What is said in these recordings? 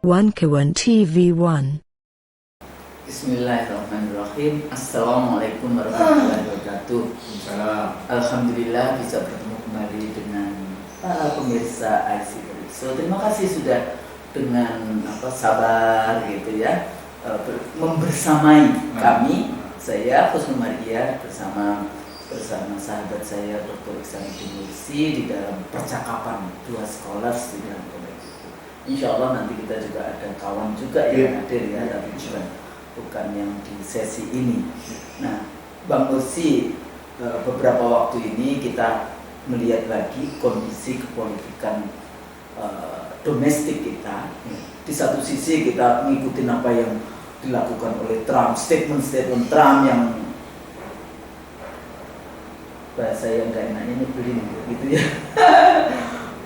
One Kawan TV1. Bismillahirrahmanirrahim. Assalamualaikum warahmatullahi wabarakatuh. Alhamdulillah bisa bertemu kembali dengan para pemirsa IC So, terima kasih sudah dengan sabar gitu ya, membersamai kami. Saya Husnul Maria bersama sahabat saya Dr. Iksanuddin Nursi di dalam percakapan dua scholars di dalam konteks itu. Insya Allah nanti kita juga ada kawan juga yang hadir ya, tapi bukan yang di sesi ini. Nah, Bang Nursi, beberapa waktu ini kita melihat lagi kondisi kepolitikan domestik kita. Di satu sisi kita mengikuti apa yang dilakukan oleh Trump, statement Trump yang bahasa yang gak enaknya nyebelin gitu ya.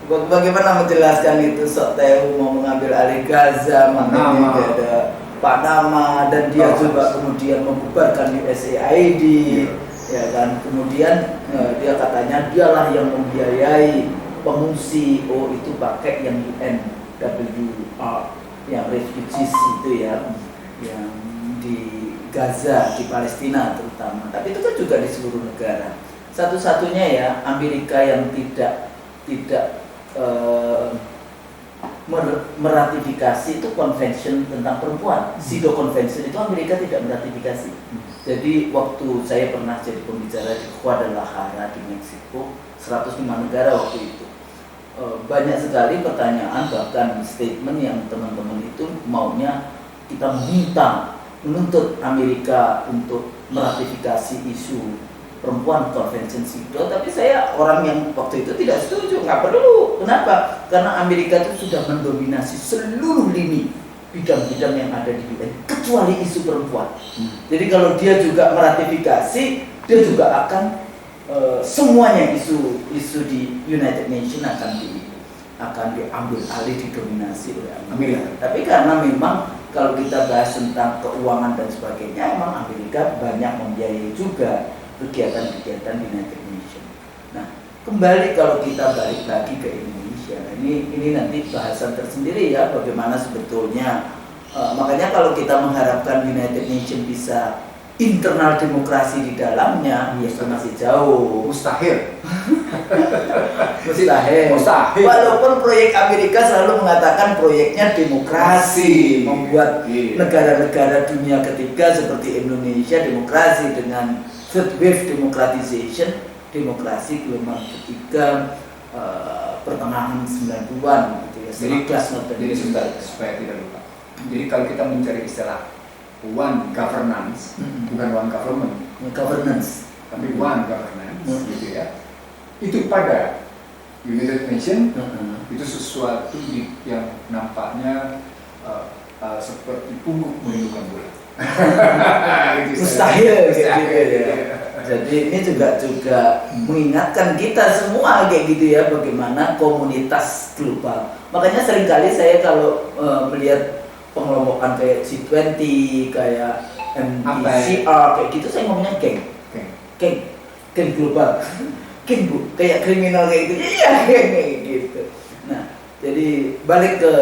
Bagaimana menjelaskan itu? Sok tahu mau mengambil alih Gaza, ada Panama, dan dia juga kemudian membubarkan USAID, ya kan? Kemudian dia katanya dialah yang membiayai pengungsi. Oh, itu pakai yang UNWR, yang refugees itu ya, yang di Gaza, di Palestina terutama. Tapi itu kan juga di seluruh negara. Satu-satunya ya Amerika yang tidak meratifikasi itu convention tentang perempuan. CEDAW Convention itu Amerika tidak meratifikasi. Jadi waktu saya pernah jadi pembicara di Guadalajara di Meksiko, 105 negara waktu itu. Banyak sekali pertanyaan, bahkan statement yang teman-teman itu maunya kita menuntut Amerika untuk meratifikasi isu perempuan konvensi CEDAW, tapi saya orang yang waktu itu tidak setuju, nggak perlu. Kenapa? Karena Amerika itu sudah mendominasi seluruh lini bidang-bidang yang ada di UN, kecuali isu perempuan. Jadi kalau dia juga meratifikasi, dia juga akan semuanya isu di United Nations akan diambil alih, didominasi oleh Amerika. Tapi karena memang kalau kita bahas tentang keuangan dan sebagainya, memang Amerika banyak membiayai juga kegiatan-kegiatan di United Nations. Nah, kembali kalau kita balik lagi ke Indonesia, ini nanti bahasan tersendiri ya, bagaimana sebetulnya makanya kalau kita mengharapkan United Nations bisa internal demokrasi di dalamnya, ya masih jauh. Mustahil. Walaupun proyek Amerika selalu mengatakan proyeknya demokrasi, membuat negara-negara dunia ketiga seperti Indonesia demokrasi dengan third wave democratization, demokrasi gelombang ketiga pertengahan 90-an gitu ya. Jadi sebentar supaya tidak lupa. Jadi kalau kita mencari istilah one governance, bukan one government, tapi one governance, gitu ya. Itu pada United Nations itu sesuatu yang nampaknya seperti pungguk merindukan bola. Mustahil gitu ya. Jadi ini juga mengingatkan kita semua kayak gitu ya, bagaimana komunitas global. Makanya seringkali saya kalau melihat pengelompokan kayak G20, kayak MDCR kayak gitu, saya ngomongnya geng global. Geng bu, kayak kriminal kayak gitu. Iya, geng kayak gitu. Nah, jadi balik ke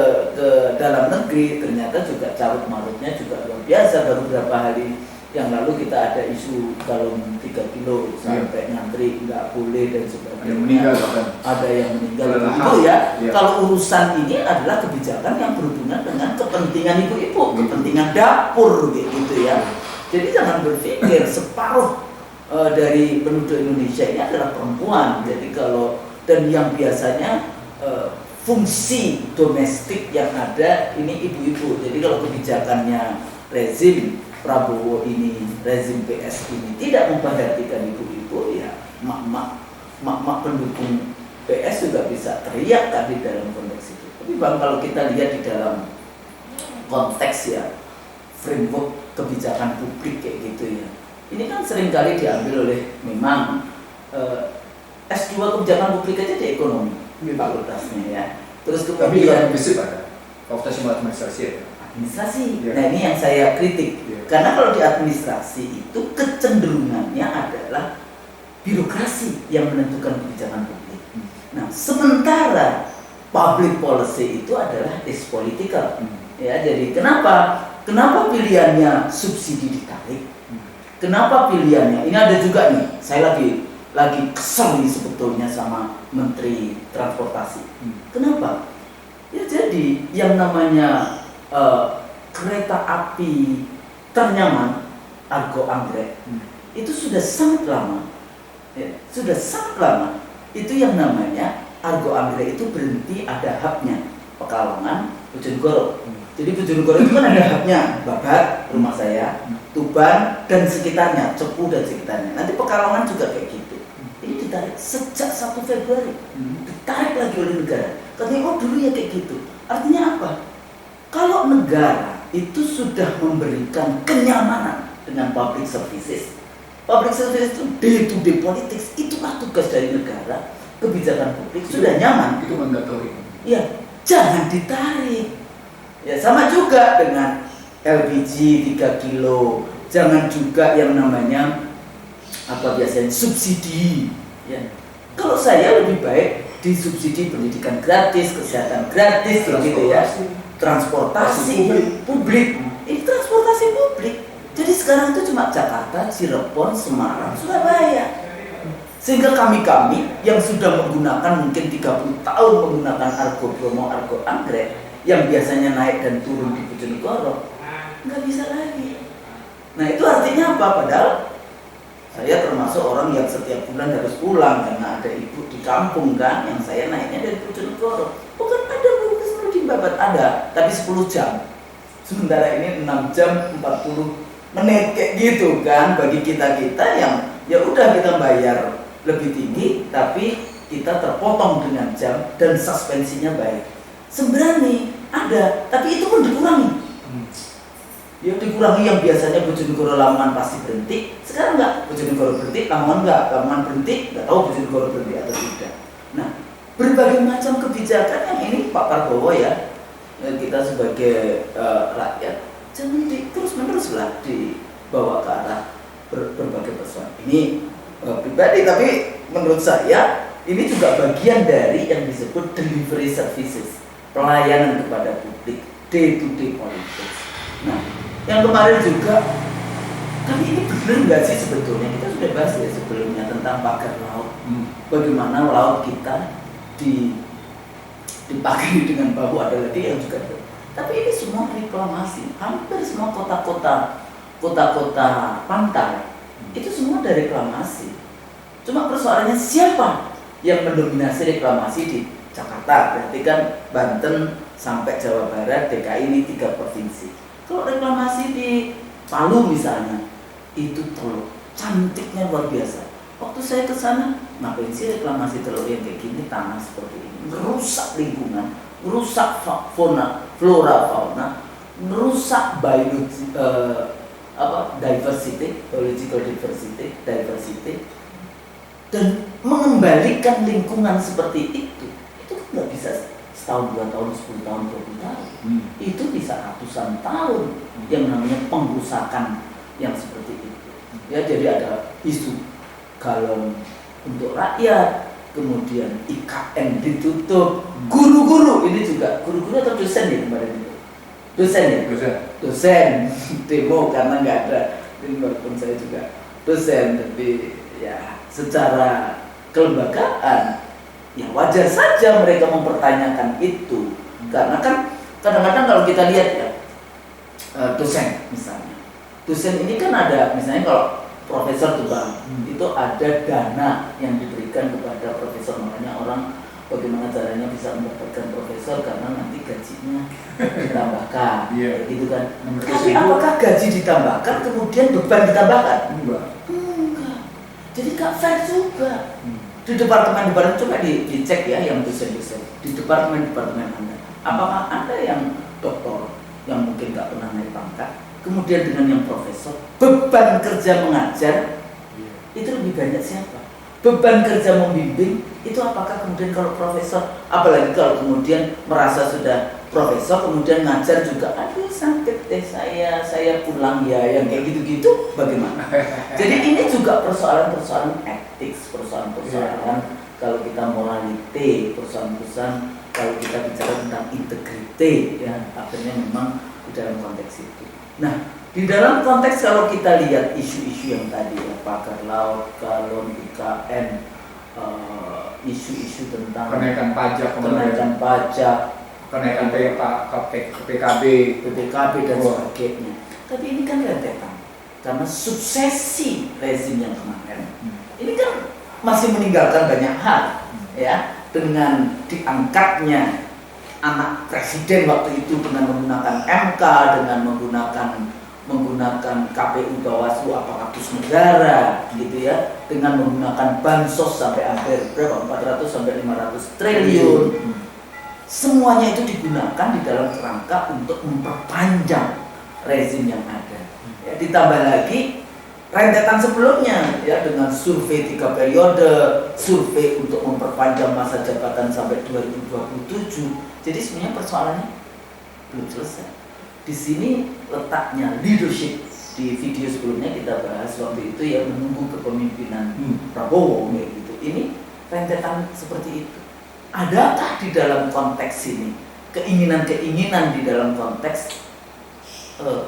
dalam negeri, ternyata juga carut marutnya juga luar biasa. Baru beberapa hari yang lalu kita ada isu galon 3 kilo sampai ngantri nggak boleh dan sebagainya. Ada yang meninggal itu ya. Kalau urusan ini adalah kebijakan yang berhubungan dengan kepentingan ibu-ibu, kepentingan dapur gitu ya. Jadi jangan berpikir separuh dari penduduk Indonesia ini adalah perempuan. Jadi kalau dan yang biasanya fungsi domestik yang ada ini ibu-ibu. Jadi kalau kebijakannya rezim Prabowo ini, rezim PS ini tidak memperhatikan ibu-ibu, ya mak pendukung PS juga bisa teriak kan di dalam konteks itu. Tapi Bang, kalau kita lihat di dalam konteks ya framework kebijakan publik kayak gitu ya, ini kan seringkali diambil oleh memang S2 kebijakan publik aja di ekonomi fakultasnya ya. Terus kemudian fakultas administrasi ya. Nah ini yang saya kritik, karena kalau di administrasi itu kecenderungannya adalah birokrasi yang menentukan kebijakan publik. Nah sementara public policy itu adalah is political. Ya, jadi kenapa pilihannya subsidi ditarik? Kenapa pilihannya? Ini ada juga nih, saya lagi kesel nih sebetulnya sama Menteri Transportasi. Kenapa? Ya jadi yang namanya kereta api ternyaman Argo Anggrek itu sudah sangat lama, ya, sudah sangat lama. Itu yang namanya Argo Anggrek itu berhenti ada hubnya Pekalongan, Bojonegoro. Jadi Bojonegoro itu kan ada hubnya Babat, rumah saya, Tuban dan sekitarnya, Cepu dan sekitarnya. Nanti Pekalongan juga kayak gitu. Ini ditarik sejak 1 Februari, ditarik lagi oleh negara. Katanya oh dulu ya kayak gitu. Artinya apa? Kalau negara itu sudah memberikan kenyamanan dengan public services, public services itu day to day politics, itulah tugas dari negara. Kebijakan publik itu, sudah nyaman. Itu mandatory. Ya, jangan ditarik. Ya sama juga dengan LPG 3 kilo. Jangan juga yang namanya apa biasanya subsidi. Ya. Kalau saya lebih baik disubsidi pendidikan gratis, kesehatan gratis, gitu ya. Transportasi publik. Ini transportasi publik. Jadi sekarang itu cuma Jakarta, Cirebon, Semarang, Surabaya. Sehingga kami yang sudah menggunakan mungkin 30 tahun menggunakan Argo Bromo, Argo Anggrek yang biasanya naik dan turun di Bojonegoro nggak bisa lagi. Nah itu artinya apa? Padahal saya termasuk orang yang setiap bulan harus pulang karena ada ibu di kampung kan, yang saya naiknya dari Bojonegoro. Bukan ada bungkus di Babat ada, tapi 10 jam. Sementara ini 6 jam 40 menit kayak gitu kan, bagi kita yang ya udah kita bayar lebih tinggi tapi kita terpotong dengan jam dan suspensinya baik. Sembrani ada, tapi itu pun dikurangi. Ya dikurangi, yang biasanya Bojonegoro Lamongan pasti berhenti, sekarang enggak. Bojonegoro berhenti, Lamongan enggak. Lamongan berhenti, enggak tahu Bojonegoro berhenti atau tidak. Nah, berbagai macam kebijakan yang ini Pak Prabowo ya, kita sebagai rakyat jangan terus-menerus lah dibawa ke arah berbagai persoalan. Ini pribadi, tapi menurut saya ini juga bagian dari yang disebut delivery services, pelayanan kepada publik, day to day politics. Nah, yang kemarin juga kali ini benar nggak sih sebetulnya, kita sudah bahas ya sebelumnya tentang pagar laut, bagaimana laut kita dipakai dengan bahu, ada lagi yang juga tapi ini semua reklamasi, hampir semua kota-kota pantai itu semua dari reklamasi. Cuma persoalannya siapa yang mendominasi reklamasi di Jakarta? Berarti kan Banten sampai Jawa Barat, DKI ini 3 provinsi. Kalau reklamasi di Palu misalnya, itu tol cantiknya luar biasa. Waktu saya ke sana, ngapain sih reklamasi telur yang kayak gini, tanah seperti ini, merusak lingkungan, merusak flora fauna, merusak biological diversity, dan mengembalikan lingkungan seperti itu kan nggak bisa setahun, 2 tahun, 10 tahun, 20 tahun. Itu bisa ratusan tahun yang namanya pengrusakan yang seperti itu. Ya, jadi ada isu galon untuk rakyat, kemudian IKN ditutup, guru-guru ini juga, guru-guru atau dosen ya kemarin itu? Dosen demo karena nggak ada, ini walaupun saya juga dosen, tapi ya secara kelembagaan ya wajar saja mereka mempertanyakan itu, karena kan kadang-kadang kalau kita lihat ya dosen misalnya, dosen ini kan ada misalnya kalau profesor tuh bang, itu ada dana yang diberikan kepada profesor, makanya orang bagaimana caranya bisa mendapatkan profesor karena nanti gajinya ditambahkan, gitu kan. Tapi apakah gaji ditambahkan kemudian beban ditambahkan? Enggak. Jadi gak fair juga. Di departemen coba dicek ya yang dosen-dosen di departemen Anda. Apakah Anda yang doktor yang mungkin gak pernah naik pangkat, kemudian dengan yang profesor, beban kerja mengajar itu lebih banyak siapa? Beban kerja membimbing itu apakah kemudian kalau profesor, apalagi kalau kemudian merasa sudah profesor kemudian ngajar juga, aduh sakit deh saya pulang ya, yang kayak gitu-gitu bagaimana? Jadi ini juga persoalan-persoalan etik, persoalan-persoalan kalau kita morality, persoalan-persoalan kalau kita bicara tentang integritas. T ya, akhirnya memang di dalam konteks itu. Nah, di dalam konteks kalau kita lihat isu-isu yang tadi ya, pagar laut, galon, IKN, isu-isu tentang kenaikan pajak, kenaikan PKB, dan sebagainya. Tapi ini kan rentetan, karena suksesi rezim yang kemarin, ini kan masih meninggalkan banyak hal, ya, dengan diangkatnya anak presiden waktu itu dengan menggunakan MK, dengan menggunakan KPU Bawaslu aparatus negara, gitu ya, dengan menggunakan bansos sampai hampir berapa 400 sampai 500 triliun. Semuanya itu digunakan di dalam kerangka untuk memperpanjang rezim yang ada. Ya, ditambah lagi rentetan sebelumnya ya, dengan survei 3 periode, survei untuk memperpanjang masa jabatan sampai 2027. Jadi sebenarnya persoalannya belum selesai. Di sini letaknya leadership. Di video sebelumnya kita bahas waktu itu ya, menunggu kepemimpinan Prabowo gitu. Ini rentetan seperti itu. Adakah di dalam konteks ini keinginan-keinginan di dalam konteks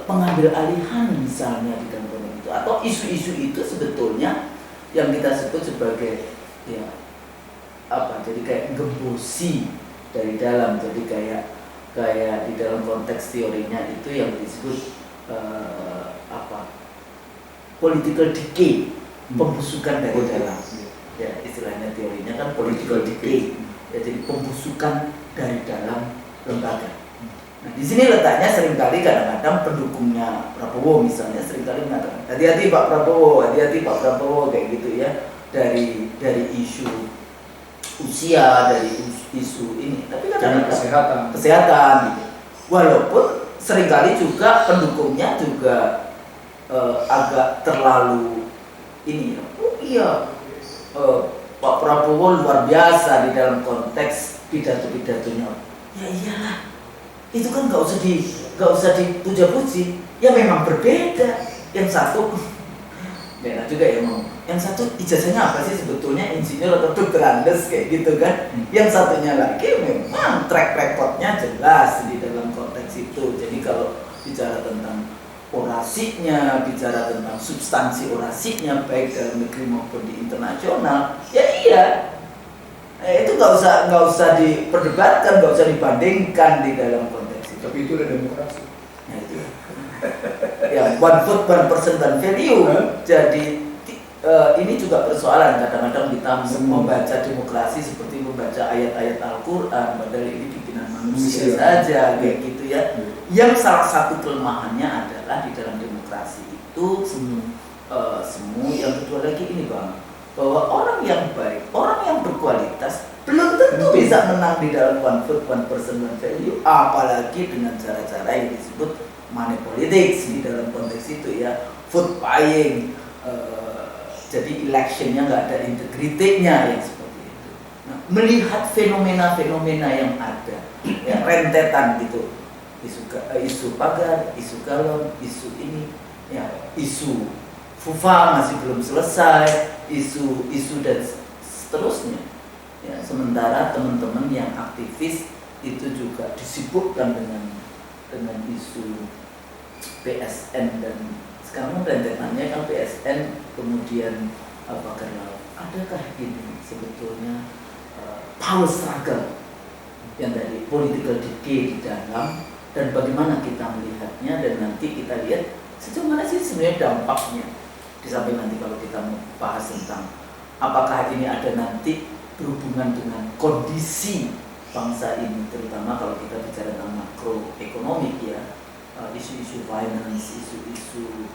pengambil alihan misalnya di dalam konteks itu, atau isu-isu itu sebetulnya yang kita sebut sebagai ya apa, jadi kayak gembosi dari dalam, jadi kayak di dalam konteks teorinya itu yang disebut political decay, pembusukan dari dalam. Ya, istilahnya teorinya kan political decay. Ya, jadi pembusukan dari dalam lembaga. Nah, di sini letaknya seringkali kadang-kadang pendukungnya Prabowo misalnya seringkali mengatakan hati-hati Pak Prabowo, kayak gitu ya, dari isu usia, dari isu ini. Tapi kadang-kadang kesehatan gitu. Walaupun seringkali juga pendukungnya juga agak terlalu ini ya. Pak Prabowo luar biasa di dalam konteks pidato-pidatonya. Ya iyalah, itu kan nggak usah dipuja-puji. Ya memang berbeda. Yang satu beda juga ya, yang satu ijazahnya apa sih sebetulnya, insinyur atau dokter Andes kayak gitu kan. Yang satunya lagi memang track recordnya jelas di dalam konteks itu. Jadi kalau bicara tentang orasinya, bicara tentang substansi orasinya baik dalam negeri maupun di internasional, ya iya, itu nggak usah diperdebatkan, nggak usah dibandingkan di dalam konteks itu. Tapi itu udah demokrasi. Nah itu ya, one vote one person one value. Jadi ini juga persoalan, kadang-kadang kita membaca demokrasi seperti membaca ayat-ayat Al-Quran, padahal ini bikinan manusia saja kayak gitu ya. Yang salah satu kelemahannya adalah di dalam demokrasi itu semu. Yang kedua lagi ini Bang, bahwa orang yang baik, orang yang berkualitas belum tentu bisa menang di dalam one vote one person one value, apalagi dengan cara-cara yang disebut money politics di dalam konteks itu ya, vote buying, jadi electionnya nggak ada integritasnya yang seperti itu. Nah, melihat fenomena-fenomena yang ada, ya, rentetan gitu, isu pagar, isu galon, isu ini, ya, isu FUFA masih belum selesai, isu dan seterusnya. Ya, sementara teman-teman yang aktivis itu juga disibukkan dengan isu PSN, dan sekarang rentetannya kan PSN, kemudian pagar laut. Adakah ini sebetulnya power struggle yang tadi political decay di dalam, dan bagaimana kita melihatnya, dan nanti kita lihat sejauh mana sih sebenarnya dampaknya. Di samping nanti kalau kita mau bahas tentang apakah ini ada nanti berhubungan dengan kondisi bangsa ini, terutama kalau kita bicara tentang makroekonomik ya, isu-isu finance, isu-isu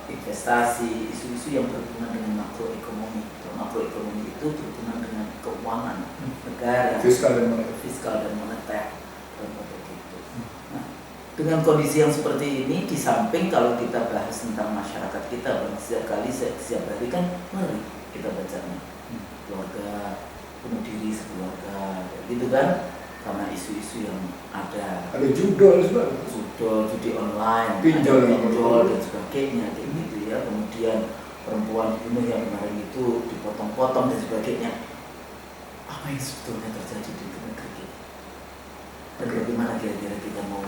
investasi, isu-isu yang berhubungan dengan makroekonomi. Makroekonomi itu berhubungan dengan keuangan negara, fiskal dan moneter. Nah, dengan kondisi yang seperti ini, di samping kalau kita bahas tentang masyarakat kita, setiap hari kan mari kita bacanya keluarga, bunuh diri sekeluarga, gitu kan, karena isu-isu yang ada judi online, pinjol dan sebagainya, kayak gitu ya. Kemudian perempuan bunuh yang kemarin itu dipotong-potong dan sebagainya. Apa yang sebetulnya terjadi di negeri kita? Dan bagaimana kapan kira-kira kita mau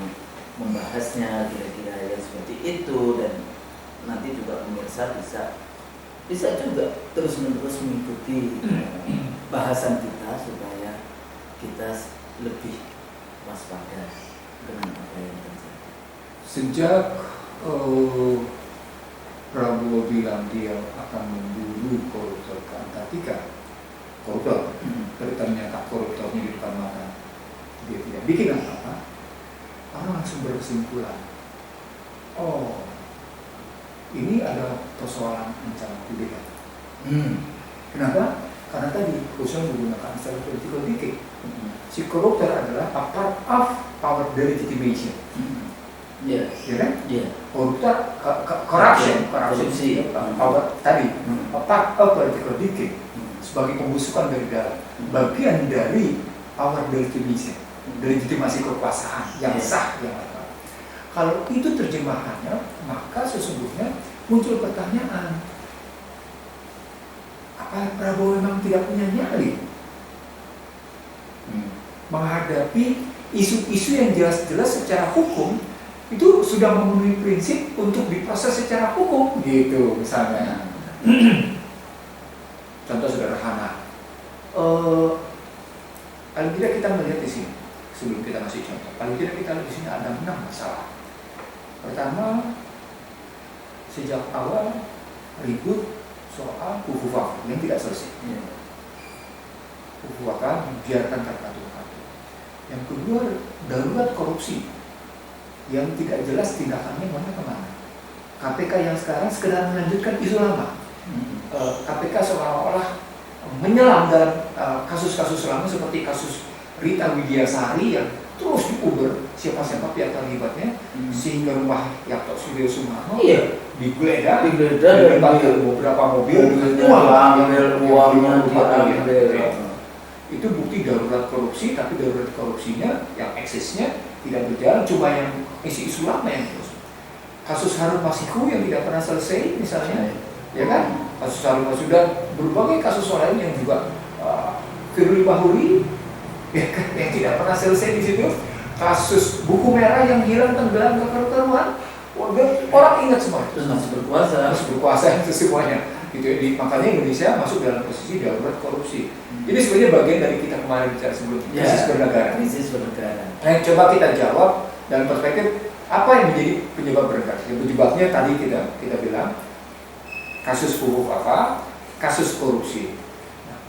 membahasnya, kira-kira yang seperti itu, dan nanti juga pemirsa bisa juga terus-menerus mengikuti bahasan kita supaya kita lebih waspada dengan apa yang terjadi. Sejak Prabowo bilang dia akan memburu koruptor ke Antartika, koruptor, tapi ternyata koruptornya di depan mata, dia tidak bikin apa-apa, orang langsung berkesimpulan, oh ini ada persoalan ancaman kudeta. Kenapa? Karena tadi Kusum menggunakan istilah political decay. Si koruptor adalah a part of power delegitimation. Iya, Ya kan? iya. Koruptor, corruption, Korupsi. power tadi, a part of political decay sebagai pembusukan dari dalam, bagian dari power delegitimation, delegitimasi kekuasaan yang sah, yang apa. Kalau itu terjemahannya, maka sesungguhnya muncul pertanyaan, apa Prabowo memang tidak punya nyali menghadapi isu-isu yang jelas-jelas secara hukum itu sudah memenuhi prinsip untuk diproses secara hukum, gitu misalnya. Contoh sederhana, paling tidak kita melihat di sini sebelum kita kasih contoh. Paling tidak kita lihat di sini ada 6 masalah. Pertama, sejak awal ribut soal Fufuwaka yang tidak selesai. Fufuwaka biarkan terpadu-padu. Yang kedua, darurat korupsi yang tidak jelas tindakannya kemana. KPK yang sekarang sekedar melanjutkan isu lama. KPK seolah-olah menyelam dalam kasus-kasus lama seperti kasus Rita Widiasari yang terus diuber siapa-siapa pihak terlibatnya, sehingga rumah Yakto Suryo Sumarno digeledah dan diambil beberapa mobil uangnya diambil. Itu bukti darurat korupsi, tapi darurat korupsinya yang eksesnya tidak berjalan, cuma yang isu-isu lama yang terus. Kasus Harun Masiku yang tidak pernah selesai misalnya, ya kan? Kasus Harun Masiku dan berbagai kasus lain yang juga Firly Bahuri ya kan, yang tidak pernah selesai di situ. Kasus buku merah yang hilang tenggelam ke karuan, orang ingat semua. Terus masih berkuasa itu semuanya. Gitu. Makanya Indonesia masuk dalam posisi darurat korupsi. Ini sebenarnya bagian dari kita kemarin bicara sebelumnya, krisis bernegara. Nah, coba kita jawab dalam perspektif apa yang menjadi penyebab bernegara. Yang penyebabnya tadi kita bilang kasus Fufuwaka, kasus korupsi. Nah,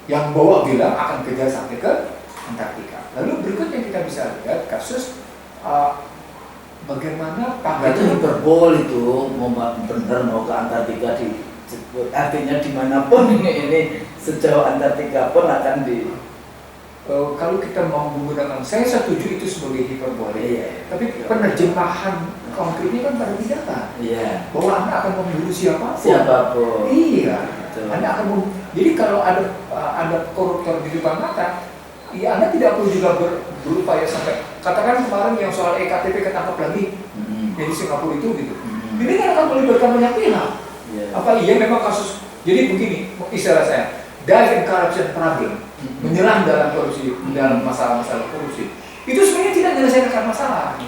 yang bawa bilang akan kejar sampai ke Antartika. Lalu berikutnya kita bisa lihat kasus bagaimana itu hiperbol itu benar mau ke Antartika artinya dimanapun ini sejauh Antartika pun akan di. Kalau kita mau menggunakan, saya setuju itu sebagai hiperbole, tapi penerjemahan konkretnya kan pada tindakan. Bahwa Anda akan memburu siapapun. Iya. Betul. Anda akan jadi kalau ada koruptor di depan mata, ya Anda tidak perlu juga berupaya sampai katakan kemarin yang soal EKTP ketangkap lagi dari Singapura itu gitu. Ini kan akan melibatkan banyak pihak. Apa iya memang kasus? Jadi begini istilah saya, dive in corruption problem, menyelam dalam korupsi, dalam masalah-masalah korupsi. Itu sebenarnya tidak menyelesaikan masalah.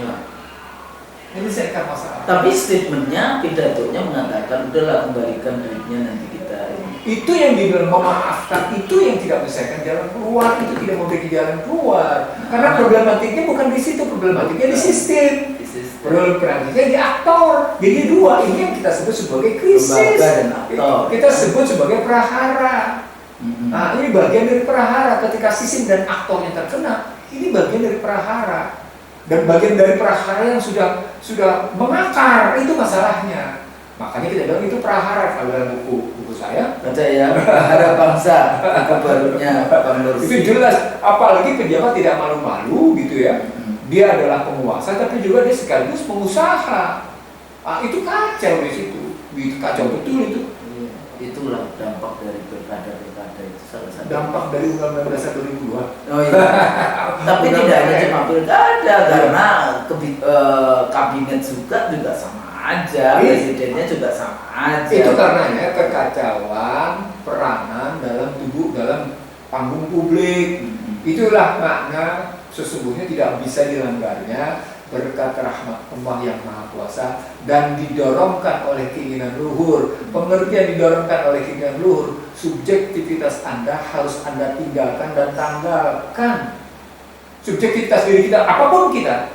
Menyelesaikan masalah. Tapi statementnya, pidatonya mengatakan udahlah kembalikan duitnya nanti kita. Itu yang dibilang memaafkan, itu yang tidak menyelesaikan jalan keluar, itu tidak memberi jalan keluar. Karena problematiknya bukan di situ, problematiknya di sistem. Problematiknya di aktor. Jadi dua ini yang kita sebut sebagai krisis. Dan aktor. Kita sebut sebagai prahara. Nah, ini bagian dari prahara. Ketika sistem dan aktor yang terkena, ini bagian dari prahara. Dan bagian dari prahara yang sudah mengakar, itu masalahnya. Makanya kita bilang itu prahara. Kalau dalam buku saya baca ya, prahara bangsa, buku barunya Bang Nursi. Itu jelas, apalagi pejabat tidak malu-malu gitu ya. Dia adalah penguasa, tapi juga dia sekaligus pengusaha. Itu kacau di situ. Itu kacau betul itu. Itulah dampak dari pilkada itu salah satu. Dampak dari Undang-Undang Dasar 2002. Oh iya. Tapi tidak hanya cuma pilkada, karena kabinet juga sama aja, presidennya juga sama aja. Itu karenanya kekacauan peranan dalam panggung publik. Itulah makna sesungguhnya tidak bisa dilanggarnya berkat rahmat Allah yang Maha Kuasa dan didorongkan oleh keinginan luhur. Pengertian didorongkan oleh keinginan luhur, subjektivitas Anda harus Anda tinggalkan dan tanggalkan. Subjektivitas diri kita, apapun kita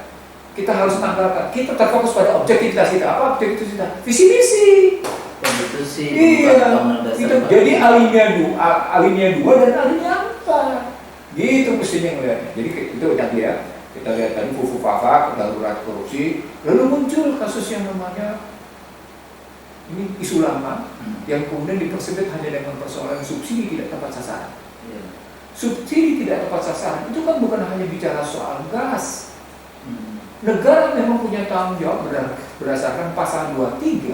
harus tanggalkan. Kita terfokus pada objektivitas kita. Apa objektivitas kita? Visi misi. Konstitusi. Iya. Itu jadi alinea 2 dan alinea 4. Gitu mestinya ngelihatnya. Jadi itu tadi ya. Kita lihat tadi fufu fafa, darurat korupsi, lalu muncul kasus yang namanya ini isu lama yang kemudian dipersempit hanya dengan persoalan subsidi tidak tepat sasaran. Subsidi tidak tepat sasaran itu kan bukan hanya bicara soal gas. Negara memang punya tanggung jawab berdasarkan pasal 23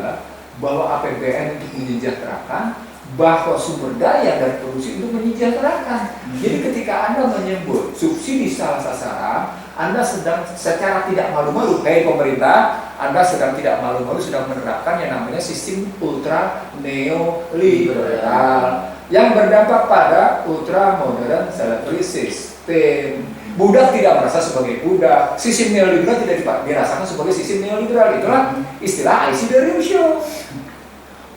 bahwa APBN untuk menyejahterakan, bahwa sumber daya dan produksi untuk menyejahterakan. Jadi ketika Anda menyebut subsidi salah sasaran, Anda sedang secara tidak malu-malu, kayak pemerintah, Anda sedang tidak malu-malu sedang menerapkan yang namanya sistem ultra neoliberal yang berdampak pada ultra modern slavery system. Budak tidak merasa sebagai budak, sistem neoliberal tidak dirasakan sebagai sistem neoliberal. Itulah istilah IC The Real Show.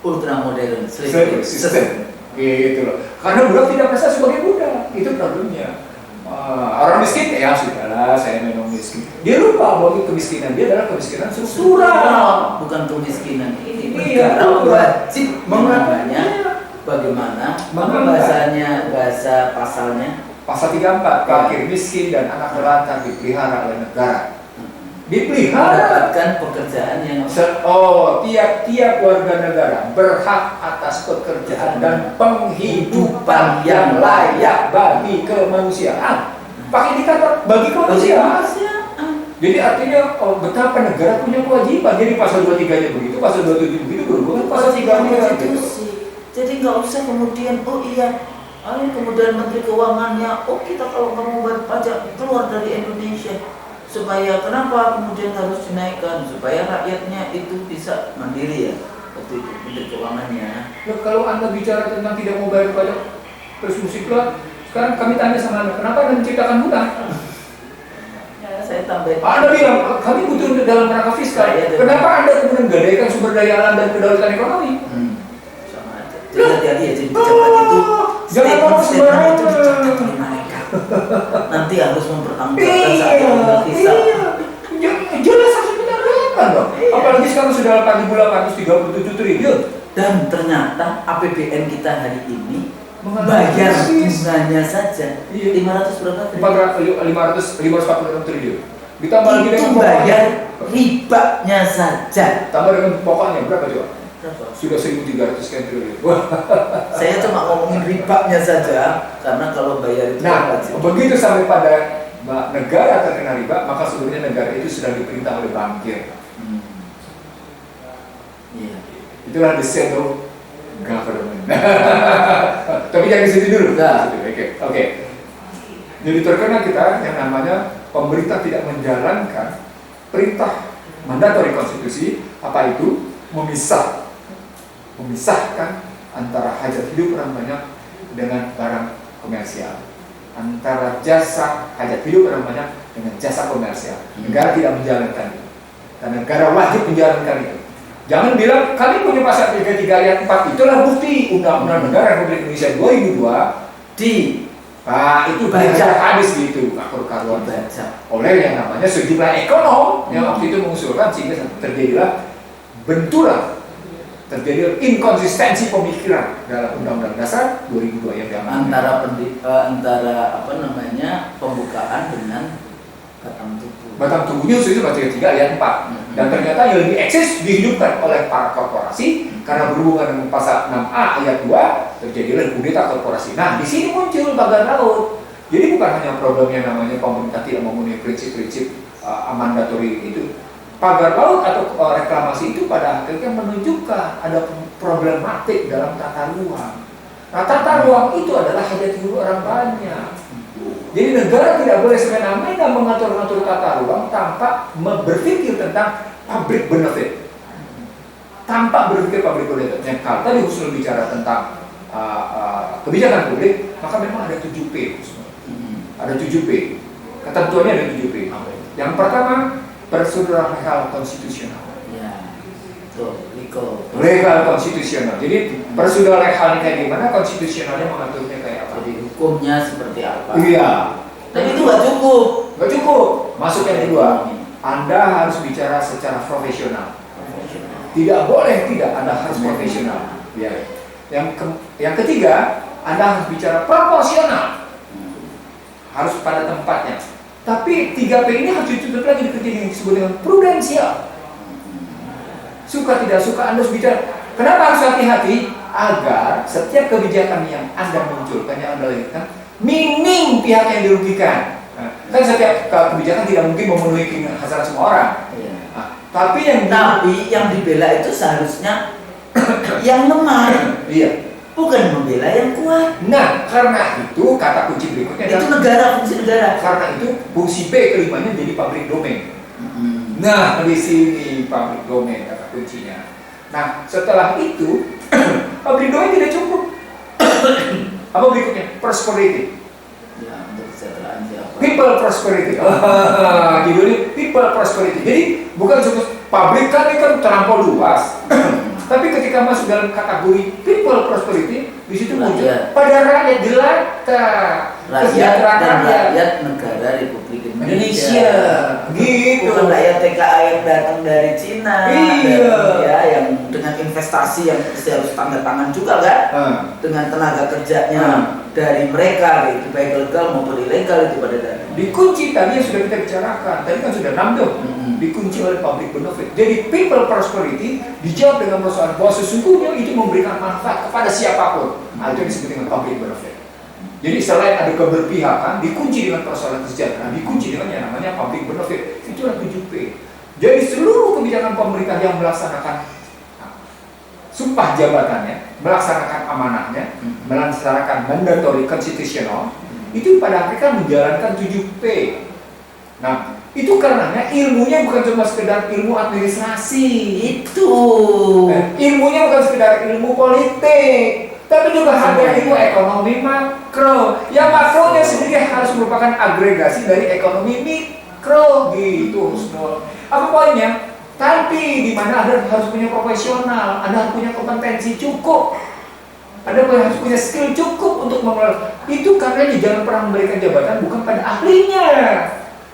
Ultra modern slavery system. Gitu loh. Karena budak tidak merasa sebagai budak, itu problemnya. Orang miskin ya sudahlah, saya memang miskin. Dia lupa bahwa kemiskinan dia adalah kemiskinan struktural, bukan kemiskinan ini. Negara wajib mengatanya bagaimana bahasa pasalnya. Pasal 34, fakir miskin dan anak terlantar dipelihara oleh negara. Dipelihara, mendapatkan pekerjaan yang tiap warga negara berhak atas pekerjaan dan penghidupan yang layak bagi kemanusiaan. Pakai indikator bagi kemanusiaan. Jadi artinya betapa negara punya kewajiban. Jadi pasal 23-nya begitu, pasal 27 begitu, berhubungan pasal 3-nya gitu. Jadi nggak usah kemudian kemudian Menteri Keuangannya, kita kalau nggak mau bayar pajak keluar dari Indonesia. Supaya kenapa kemudian harus dinaikkan? Supaya rakyatnya itu bisa mandiri ya. Waktu itu Menteri Keuangannya. Ya, kalau Anda bicara tentang tidak mau bayar pajak presumsi keluar, sekarang kami tanya sama Anda, kenapa Anda menciptakan hutang? Saya tambahin. Anda bilang, kami butuh dalam rangka fiskal. Kenapa Anda kemudian gadaikan sumber daya alam dan kedaulatan ekonomi? Sama aja. Jadi hati-hati ya, jadi pejabat itu statement itu dicatat oleh mereka. Nanti harus mempertanggungjawabkan saat mengambil hisab. Jelas harus dipertanggungjawabkan dong. Apalagi sekarang sudah 8.837 triliun. Dan ternyata APBN kita hari ini bayar bunganya saja 500 berapa triliun? 546 triliun. Ditambah lagi dengan bayar ribanya saja. Tambah dengan pokoknya berapa coba? Berapa? Sudah 1.300 sekian triliun. Saya cuma ngomongin ribanya saja, karena kalau bayar itu begitu sampai pada negara terkena riba, maka sebenarnya negara itu sudah diperintah oleh bankir. Itulah the shadow government. Tapi jangan di situ dulu. Oke. Jadi terkena kita yang namanya pemerintah tidak menjalankan perintah mandatori konstitusi, apa itu? Memisahkan antara hajat hidup orang banyak dengan barang komersial, antara jasa hajat hidup orang banyak dengan jasa komersial. Negara tidak menjalankan itu, dan negara wajib menjalankan itu. Jangan bilang kami punya pasal 33 ayat 4, itulah bukti Undang-Undang Negara Republik Indonesia 2002 itu baca habis gitu, karuan oleh yang namanya sejumlah ekonom yang waktu itu mengusulkan, sehingga terjadilah benturan, terjadi inkonsistensi pemikiran dalam Undang-Undang Dasar 2002 yang antara pembukaan dengan batang tubuhnya itu pasal 3 ayat 4. Dan ternyata yang lebih eksis dihidupkan oleh para korporasi karena berhubungan dengan pasal 6A ayat 2 terjadilah kudeta korporasi. Nah, di sini muncul pagar laut. Jadi bukan hanya problemnya namanya pemerintah tidak memenuhi prinsip-prinsip mandatori itu. Pagar laut atau reklamasi itu pada akhirnya menunjukkan ada problematik dalam tata ruang. Nah, tata ruang itu adalah hajat hidup orang banyak. Jadi negara tidak boleh semena-mena mengatur-ngatur tata ruang tanpa berpikir tentang public benefit. Tanpa berpikir public benefit. Kalau tadi usul bicara tentang kebijakan publik, maka memang ada 7P. Ada 7P. Ketentuannya ada 7P. Yang pertama, prosedural legal konstitusional. Ya, betul. Legal konstitusional. Jadi prosedural legalnya kayak gimana, konstitusionalnya mengaturnya kayak apa? Jadi hukumnya seperti apa? Iya. Tapi itu nggak cukup. Nggak cukup. Masuk yang kedua, Anda harus bicara secara profesional. Tidak boleh tidak, Anda harus profesional. Ya. Yang ketiga, Anda harus bicara proporsional. Harus pada tempatnya. Tapi 3P ini harus ditutup lagi yang disebut dengan prudensial. Suka tidak suka Anda harus bicara. Kenapa harus hati-hati? Agar setiap kebijakan yang Anda munculkan, yang Anda lakukan, minim pihak yang dirugikan. Kan setiap kebijakan tidak mungkin memenuhi hasrat semua orang. Tapi yang dibela itu seharusnya yang lemah. Iya. Bukan membela yang kuat. Nah, karena itu kata kunci berikutnya itu negara, fungsi negara. Karena itu fungsi P kelimanya jadi public domain. Nah, di sini public domain kata kuncinya. Nah, setelah itu public domain tidak cukup. Apa berikutnya? Prosperity. Ya, untuk kesejahteraan siapa? People prosperity. Judulnya people prosperity. Jadi bukan cuma publik kan ini kan terlampau luas. Tapi ketika masuk dalam kategori people prosperity, di situ muncul pada rakyat jelata, kesejahteraan rakyat negara Republik Indonesia. Gitu. Bukan rakyat TKA yang datang dari Cina, ya, yang dengan investasi yang harus tanda tangan juga kan, dengan tenaga kerjanya dari mereka, itu baik legal maupun ilegal itu pada dasarnya. Dikunci tadi yang sudah kita bicarakan, tadi kan sudah 6 tuh. Dikunci oleh public benefit. Jadi people prosperity dijawab dengan persoalan bahwa sesungguhnya itu memberikan manfaat kepada siapapun. Nah, itu disebut dengan public benefit. Jadi selain ada keberpihakan, dikunci dengan persoalan kesejahteraan, dikunci dengan yang namanya public benefit. Itulah 7P. Jadi seluruh kebijakan pemerintah yang melaksanakan sumpah jabatannya, melaksanakan amanahnya, melaksanakan mandatory konstitusional, itu pada akhirnya menjalankan 7P. Nah, itu karenanya ilmunya bukan cuma sekedar ilmu administrasi. Ilmunya bukan sekedar ilmu politik, tapi juga ada ilmu ekonomi makro. Yang makronya sendiri harus merupakan agregasi dari ekonomi mikro gitu. Apa poinnya? Tapi di mana Anda harus punya profesional, Anda harus punya kompetensi cukup, Anda harus punya skill cukup untuk mengelola. Itu karena jangan pernah memberikan jabatan bukan pada ahlinya.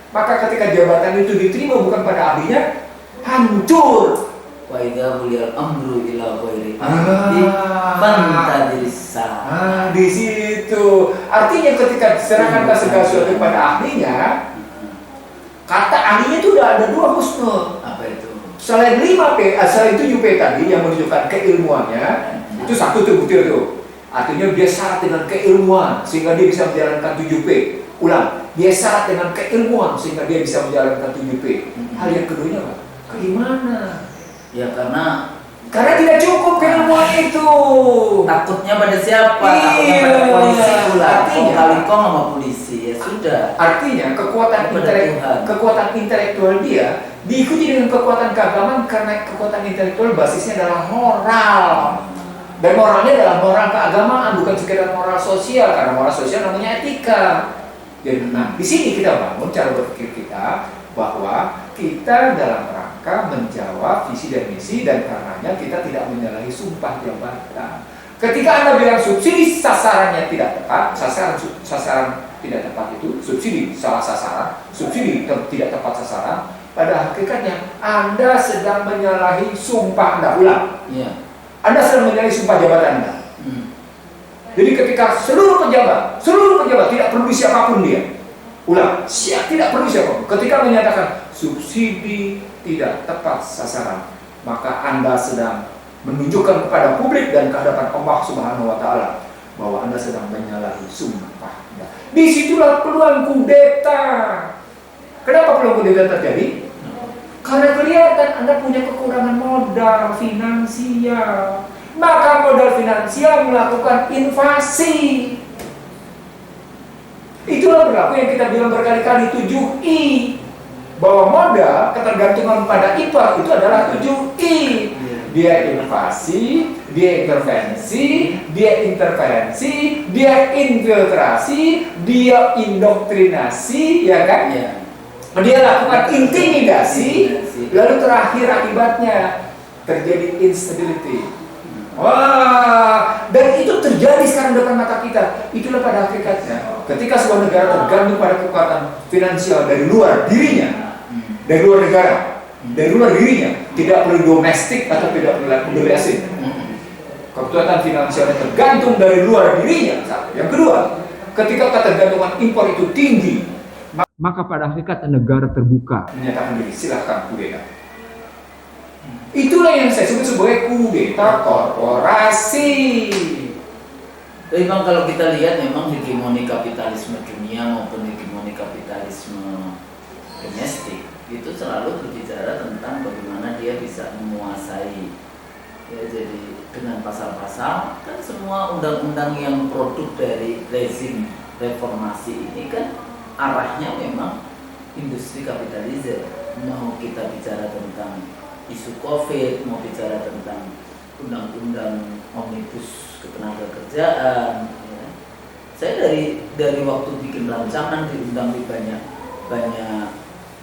Maka ketika jabatan itu diterima bukan pada ahlinya, hancur. Wa idza buliyal amru ila ghairi ahli fantadrisa. Di situ. Artinya ketika diserahkan segala sesuatu kepada ahlinya, kata ahlinya itu udah ada 2 husnul. Apa itu? Selain 5P, selain 7P tadi yang menunjukkan keilmuannya, itu satu tuh butir tuh. Artinya dia syarat dengan keilmuan sehingga dia bisa menjalankan 7P. Ulang, dia syarat dengan keilmuan sehingga dia bisa menjalankan 7P. Hal yang keduanya apa? Keimanan. Ya karena tidak cukup keilmuan itu. Takutnya pada siapa? Takutnya pada polisi pula. Artinya kalikong sama polisi ya sudah. Artinya kekuatan intelektual dia diikuti dengan kekuatan keagamaan karena kekuatan intelektual basisnya adalah moral. Dan moralnya adalah moral keagamaan, bukan sekedar moral sosial, karena moral sosial namanya etika. Jadi, nah, di sini kita bangun cara berpikir kita bahwa kita dalam rangka menjawab visi dan misi, dan karenanya kita tidak menyalahi sumpah jabatan. Ketika Anda bilang subsidi sasarannya tidak tepat, sasaran tidak tepat itu, subsidi salah sasaran, subsidi tidak tepat sasaran, pada hakikatnya Anda sedang menyalahi sumpah Anda. Ulang. Ya. Anda sedang menyalahi sumpah jabatan Anda. Jadi ketika seluruh pejabat tidak perlu siapapun dia. Ulang, tidak perlu siapapun. Ketika menyatakan subsidi tidak tepat sasaran, maka Anda sedang menunjukkan kepada publik dan kehadapan Allah Subhanahu wa taala bahwa Anda sedang menyalahi sumpah. Disitulah peluang kudeta. Kenapa peluang kudeta terjadi? Karena kelihatan Anda punya kekurangan modal finansial. Maka modal finansial melakukan invasi. Itulah berlaku yang kita bilang berkali-kali 7I. Bahwa modal ketergantungan pada impor itu adalah 7I. dia inovasi, dia intervensi, dia interferensi, dia infiltrasi, dia indoktrinasi, ya kan? Ya. Dia lakukan intimidasi, lalu terakhir akibatnya terjadi instability. Wah, dan itu terjadi sekarang depan mata kita. Itulah pada hakikatnya. Ketika sebuah negara tergantung pada kekuatan finansial dari luar dirinya, dari luar negara, dari luar dirinya, tidak perlu domestik atau tidak perlu pembeli asing. Kekuatan finansialnya tergantung dari luar dirinya. Yang kedua, ketika ketergantungan impor itu tinggi, maka pada hakikatnya negara terbuka menyatakan diri, silakan kudeta. Itulah yang saya sebut sebagai kudeta korporasi. Tapi memang kalau kita lihat memang hegemoni kapitalisme dunia maupun hegemoni kapitalisme domestik itu selalu berbicara tentang bagaimana dia bisa menguasai. Ya, jadi dengan pasal-pasal kan semua undang-undang yang produk dari rezim reformasi ini kan arahnya memang industri kapitalisme. Mau kita bicara tentang isu COVID, mau bicara tentang undang-undang omnibus ketenaga kerjaan. Ya. Saya dari waktu bikin rancangan diundang di banyak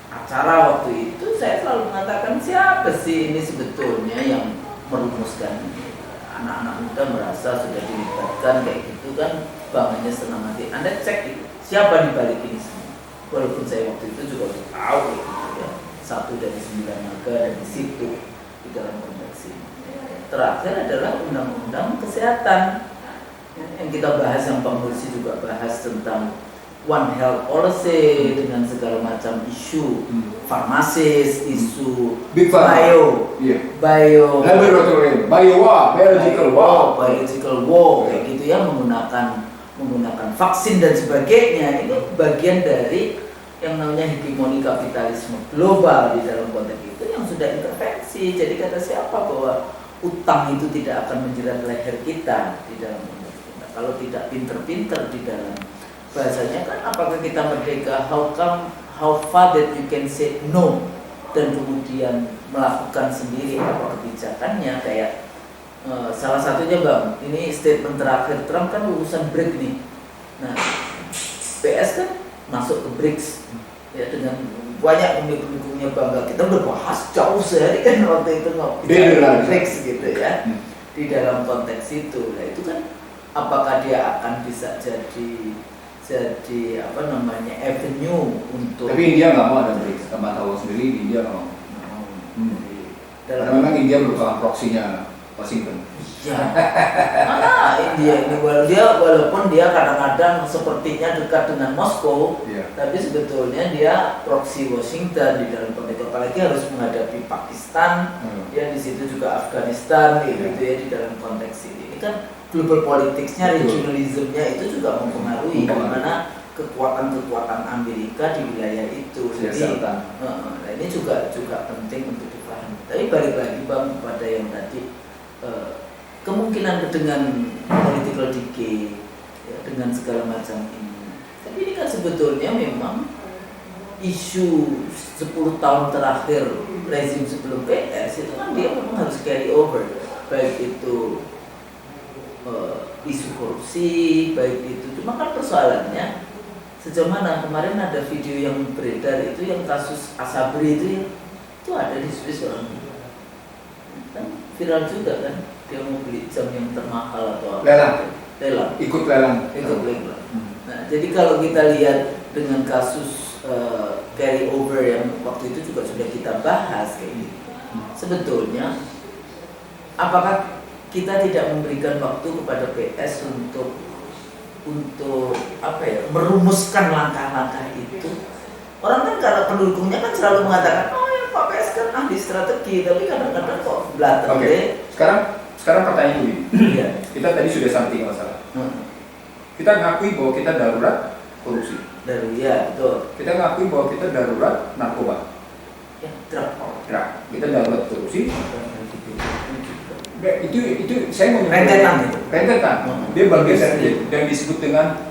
acara waktu itu, saya selalu mengatakan siapa sih ini sebetulnya yang merumuskan ini. Anak-anak muda merasa sudah dilibatkan kayak gitu kan, bangannya senang hati. Anda cek siapa di balik ini semua. Walaupun saya waktu itu juga udah tahu gitu ya. 1 dari 9 naga di situ di dalam konteks ini. Terakhir adalah undang-undang kesehatan yang kita bahas, yang Pak Mursi juga bahas tentang One Health Policy dengan segala macam isu farmasis, isu Big bio, laboratorium, biological war, kayak gitu ya, menggunakan vaksin dan sebagainya. Ini bagian dari yang namanya hegemoni kapitalisme global di dalam konteks itu yang sudah intervensi. Jadi kata siapa bahwa utang itu tidak akan menjerat leher kita di dalam konteks kita kalau tidak pinter-pinter di dalam bahasanya kan. Apakah kita merdeka? How far that you can say no dan kemudian melakukan sendiri apa kebijakannya. Kayak salah satunya Bang, ini statement terakhir Trump kan urusan BRICS nih. Nah, PS kan masuk ke BRICS ya, dengan banyak pendukung-pendukungnya bangga. Kita udah bahas jauh sehari kan waktu itu BRICS gitu ya, di dalam konteks itu. Nah itu kan apakah dia akan bisa jadi apa namanya avenue untuk. Tapi India nggak mau ada BRICS, sama tahu sendiri India nggak mau. Karena memang India merupakan proksinya Washington. Ya, mana India ini walaupun dia kadang-kadang sepertinya dekat dengan Moskow, tapi sebetulnya dia proksi Washington di dalam konteks, apalagi harus menghadapi Pakistan, ya di situ juga Afghanistan gitu ya di dalam konteks ini. Ini kan global politicsnya, regionalismnya itu juga mempengaruhi bagaimana kekuatan-kekuatan Amerika di wilayah itu. Jadi, nah ini juga penting untuk dipahami. Tapi balik lagi Bang kepada yang tadi. Kemungkinan dengan political decay ya, dengan segala macam ini. Tapi ini kan sebetulnya memang isu 10 tahun terakhir rezim sebelum PS itu kan dia memang harus carry over, baik itu isu korupsi, baik itu. Cuma kan persoalannya sejauh mana. Kemarin ada video yang beredar itu yang kasus Asabri itu ada di Swiss orang kan viral juga kan. Dia mau beli jam yang termahal atau apa? Lelang. Ikut lelang. Nah, jadi kalau kita lihat dengan kasus carry over yang waktu itu juga sudah kita bahas kayak gitu. Sebetulnya apakah kita tidak memberikan waktu kepada PS untuk apa ya, merumuskan langkah-langkah itu? Orang kan kalau pendukungnya kan selalu mengatakan, oh ya Pak PS kan ahli strategi, tapi kadang-kadang kok belakang deh. Sekarang pertanyaan ini, kita tadi sudah sampaikan masalah. Kita ngakui bahwa kita darurat korupsi. Betul. Kita ngakui bahwa kita darurat narkoba. Ya, drug. Kita darurat korupsi. Itu saya mau rentetan. Dia bagian dari yang disebut dengan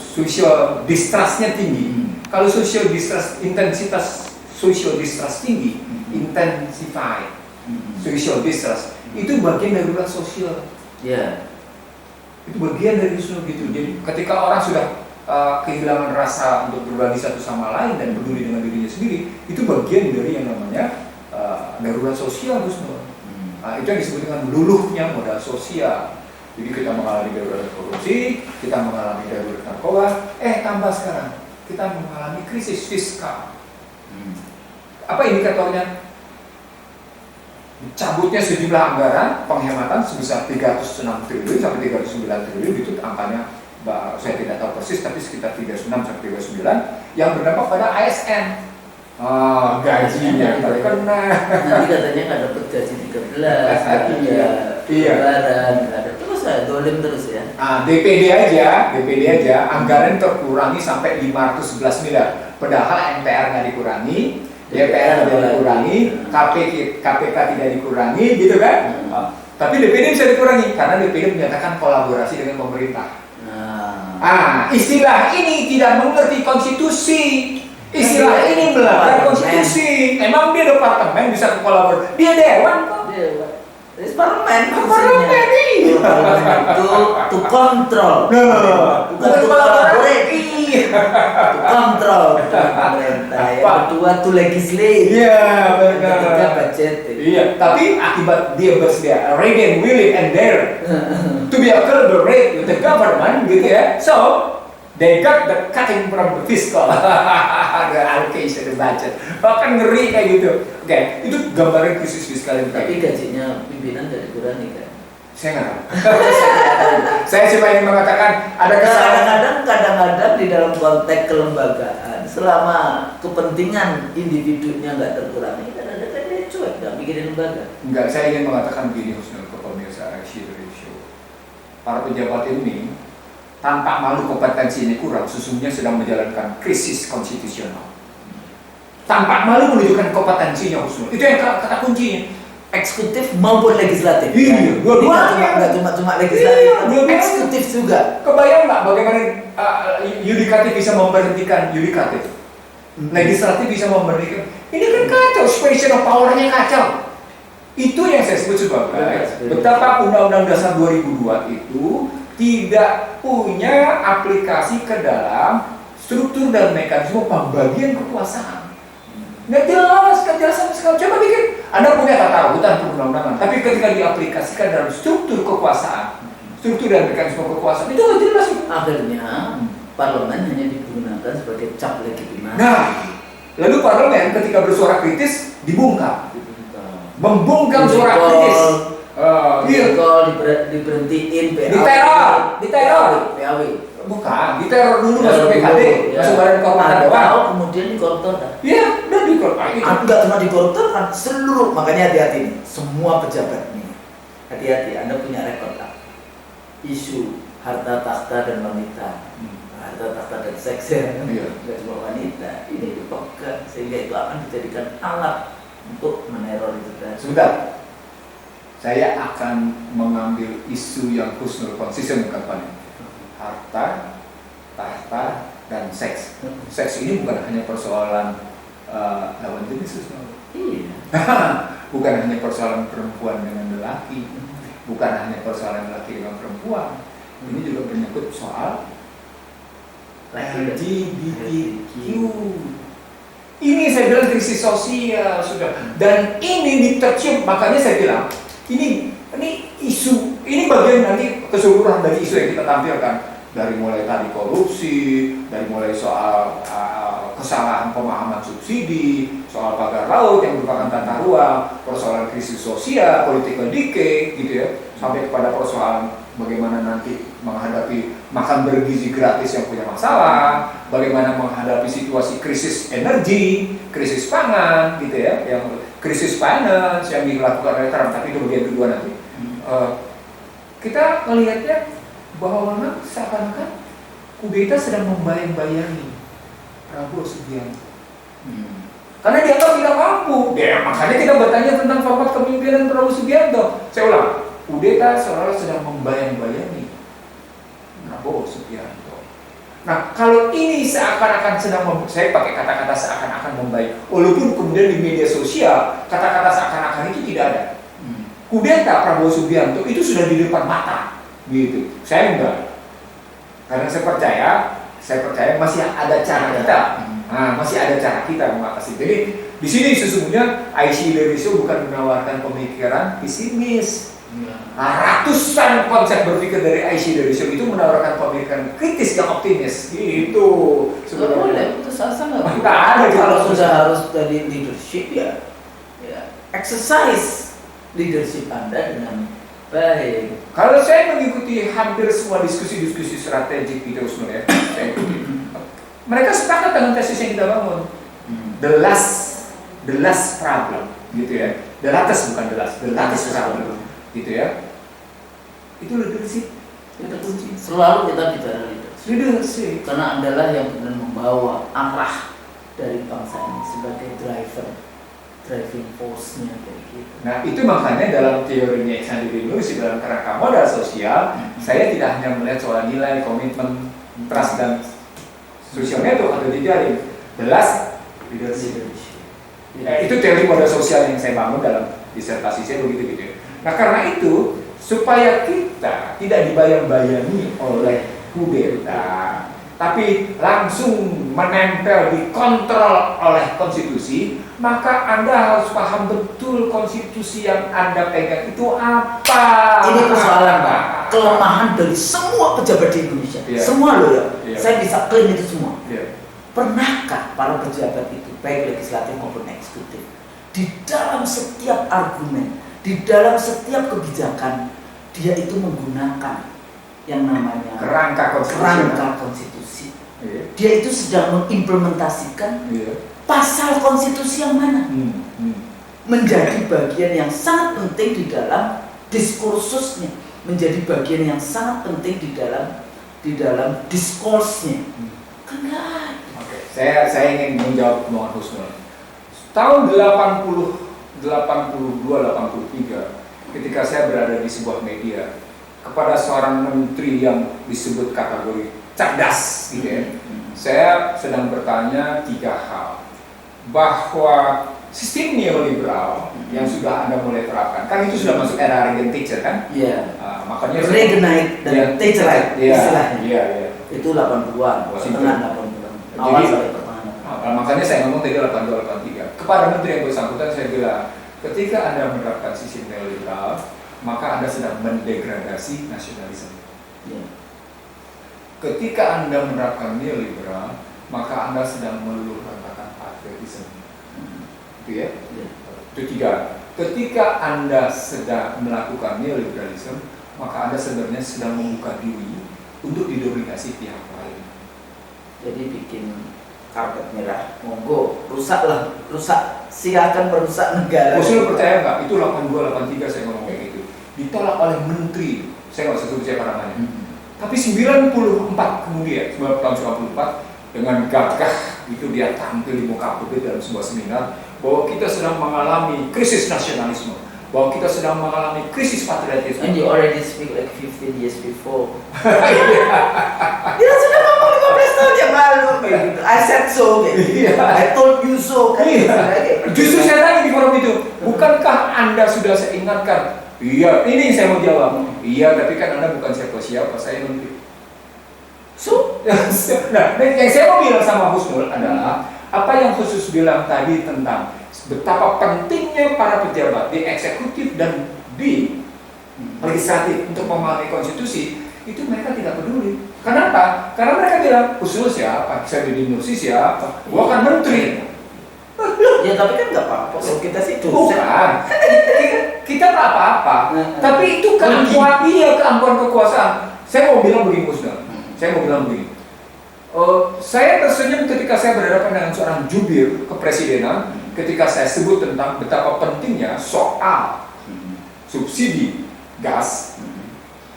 social distrustnya tinggi. Kalau social distrust, intensitas social distrust tinggi, intensify. social distrust. Itu bagian darurat sosial. Itu bagian dari usul gitu. Jadi ketika orang sudah kehilangan rasa untuk berbagi satu sama lain dan peduli dengan dirinya sendiri, itu bagian dari yang namanya darurat sosial, Husnul. Itu yang disebut dengan luluhnya modal sosial. Jadi kita mengalami darurat korupsi, kita mengalami darurat narkoba, tambah sekarang kita mengalami krisis fiskal. Apa indikatornya? Cabutnya sejumlah anggaran penghematan sebesar 306 triliun sampai 309 triliun, itu angkanya saya tidak tahu persis, tapi sekitar 36 sampai 39 yang berdampak pada ASN. Gajinya nggak kena. Nanti katanya nggak dapat gaji 13, lebaran, nggak ada, terus dolim terus ya. DPD aja anggaran terkurangi sampai 511 miliar. Padahal MPR nggak dikurangi, DPR tidak dikurangi, KPK tidak dikurangi, gitu kan? Tapi DPD bisa dikurangi karena DPD menyatakan kolaborasi dengan pemerintah. Istilah ini tidak mengerti konstitusi. Istilah ini melanggar konstitusi. Emang dia departemen bisa kolaborasi? Dia dewan kok. Parlemen itu to control, bukan to collaborate, to control pemerintah. Yang kedua to legislate, ketika budget. Tapi akibat dia bersedia, ready and willing and dare to be a collaborate with the government, gitu ya. So they got the cutting from the fiscal, the allocation, the budget. Bahkan ngeri kayak gitu. Oke, itu gambaran krisis fiskal yang tapi gajinya pimpinan tidak dikurangi kan? Saya nggak tahu. Saya cuma ingin mengatakan ada kesalahan. Kadang-kadang di dalam konteks kelembagaan, selama kepentingan individunya nggak terkurangi, kadang-kadang dia cuek, nggak mikirin lembaga. Enggak, saya ingin mengatakan begini, Husnul, ke pemirsa Action Ratio. Para pejabat ini tanpa malu kompetensi ini kurang, sesungguhnya sedang menjalankan krisis konstitusional. Tanpa malu menunjukkan kompetensinya, Husnul. Itu yang kata kuncinya. Eksekutif maupun legislatif. Iya, dua-duanya. Nggak cuma legislatif, dua-duanya. eksekutif juga. Kebayang nggak bagaimana yudikatif bisa memberhentikan yudikatif? Legislatif bisa memberhentikan. Ini kan kacau, separation of power-nya kacau. Itu yang saya sebut sebagai betapa Undang-Undang Dasar 2002 itu tidak punya aplikasi ke dalam struktur dan mekanisme pembagian kekuasaan. Nggak jelas sama sekali. Coba pikir, Anda punya tata urutan perundang-undangan, tapi ketika diaplikasikan dalam struktur kekuasaan, struktur dan mekanisme kekuasaan, itu nggak jelas. Akhirnya, parlemen hanya digunakan sebagai cap legitimasi. Nah, lalu parlemen ketika bersuara kritis dibungkam, membungkam suara kritis. Diberhentiin, diteror, PAW. Bukan, diteror dulu masuk PKD, masuk Badan Kehormatan Dewan. Atau kemudian dikoruptor. Iya, udah dikoruptor. Enggak cuma dikoruptor kan, seluruh, makanya hati-hati nih, semua pejabat nih, hati-hati, Anda punya rekod lah. Isu harta tahta dan wanita, harta tahta dan seks ya, enggak cuma wanita, ini dipegang sehingga itu akan dijadikan alat untuk meneror itu tadi. Sebentar. Saya akan mengambil isu yang Husnul konsisten mengkapanyakan. Harta, tahta, dan seks. Seks ini bukan hanya persoalan lawan jenis, Iya. Bukan hanya persoalan perempuan dengan lelaki, bukan hanya persoalan lelaki dengan perempuan. Ini juga menyangkut soal LGBTQ. Ini saya bilang krisis sosial sudah, dan ini ditercium. Makanya saya bilang ini isu, ini bagian nanti keseluruhan dari isu yang kita tampilkan. Dari mulai tadi korupsi, dari mulai soal kesalahan pemahaman subsidi, soal pagar laut yang merupakan tata ruang, persoalan krisis sosial, political decay, gitu ya, sampai kepada persoalan bagaimana nanti menghadapi makan bergizi gratis yang punya masalah, bagaimana menghadapi situasi krisis energi, krisis pangan, gitu ya, yang krisis finance yang dilakukan oleh Trump, tapi itu bagian kedua nanti. Kita melihatnya bahwa memang seakan-akan kudeta sedang membayang-bayangi Prabowo Subianto. Karena dianggap tidak mampu. Makanya kita bertanya tentang format kepemimpinan Prabowo Subianto. Saya ulang, kudeta seolah sedang membayang-bayangi Prabowo Subianto. Nah, kalau ini seakan-akan saya pakai kata-kata seakan-akan membaik, walaupun kemudian di media sosial kata-kata seakan-akan itu tidak ada. Kudeta Prabowo Subianto itu sudah di depan mata, gitu. Saya enggak, karena saya percaya masih ada cara kita, masih ada cara kita mengatasi. Jadi di sini sesungguhnya IC Lerisho bukan menawarkan pemikiran pesimis. Ratusan konsep berpikir dari IC Lerisho itu menawarkan pemikiran kritis yang optimis. Itu sebenarnya itu sangat ada. Kalau sudah harus dari leadership ya exercise leadership Anda dengan baik. Kalau saya mengikuti hampir semua diskusi-diskusi strategik di terus ya, saya ikuti. Mereka sepakat dengan tesis yang kita bangun. The last problem, gitu ya. The latest bukan the latest problem, gitu ya. Itu leadership. Itu kunci. Selalu kita bicara leadership. Karena Anda lah yang benar membawa arah dari bangsa ini sebagai driving force-nya kayak gitu. Nah, itu makanya dalam teorinya Alexander Lewis dalam kerangka modal sosial, saya tidak hanya melihat soal nilai, komitmen, trust dan social network atau jejaring. Jelas leadership. Itu teori modal sosial yang saya bangun dalam disertasi saya begitu gitu. Nah, karena itu supaya kita tidak dibayang-bayangi oleh kudeta, tapi langsung menempel, dikontrol oleh konstitusi, maka Anda harus paham betul konstitusi yang Anda pegang itu apa. Ini persoalan Pak, kelemahan dari semua pejabat di Indonesia. Semua loh ya, saya bisa klaim itu semua. Pernahkah para pejabat itu, baik legislatif maupun eksekutif, di dalam setiap argumen, di dalam setiap kebijakan, dia itu menggunakan yang namanya kerangka konstitusi. Dia itu sedang mengimplementasikan pasal konstitusi yang mana menjadi bagian yang sangat penting di dalam diskursusnya, menjadi bagian yang sangat penting di dalam diskursnya. Kan nggak ada. Saya ingin menjawab Muhammad Husnul. Tahun 82-83 ketika saya berada di sebuah media kepada seorang menteri yang disebut kategori cerdas gitu ya. Saya sedang bertanya 3 hal. Bahwa sistem neoliberal yang sudah Anda mulai terapkan, kan itu sudah masuk era Reagan Thatcher kan? Iya. Makanya Reaganite dan Thatcherite istilahnya. Iya. Itu 80-an, pertengahan 80-an. Awal sampai pertengahan. Makanya saya ngomong tadi 82-83. Kepada menteri yang bersangkutan saya bilang, ketika Anda menerapkan sistem neoliberal, maka Anda sedang mendegradasi nasionalisme. Ya. Ketika Anda menerapkan neoliberal, maka Anda sedang meluluhlantakkan patriotisme. Itu ya? Itu 3. Ketika Anda sedang melakukan neoliberalisme, maka Anda sebenarnya sedang membuka diri untuk didominasi pihak lain. Jadi bikin karpet merah, monggo, rusaklah, silakan merusak negara. Usul percaya nggak? Itu 82-83 saya ngomong kayak gitu. Ditolak oleh menteri, saya nggak usah sebut siapa namanya. Tapi 94 kemudian, tahun 94, dengan gagah itu dia tampil di muka publik dalam sebuah seminar bahwa kita sedang mengalami krisis nasionalisme, bahwa kita sedang mengalami krisis patriotisme. And you already speak like 15 years before. Dia sudah ngomong 15 tahun yang lalu kayak gitu. I said so kayak gitu. I told you so kayak gitu. Justru saya tanya di forum itu, bukankah Anda sudah saya ingatkan? Iya, ini saya mau jawab. Iya, tapi kan Anda bukan siapa-siapa, saya menteri. So, nah, yang saya mau bilang sama Husnul adalah apa yang khusus bilang tadi tentang betapa pentingnya para pejabat di eksekutif dan di legislatif untuk memahami konstitusi, itu mereka tidak peduli. Kenapa? Karena mereka bilang, Husnul siapa? Saya Deddy Nursi siapa? Gua kan menteri. Ya tapi kan nggak apa-apa. Kalau kita sih dosen. Bukan. Kita nggak apa-apa. Tapi itu keampuhan kekuasaan. Saya mau bilang begini Husnul. Saya tersenyum ketika saya berhadapan dengan seorang jubir kepresidenan ketika saya sebut tentang betapa pentingnya soal subsidi gas,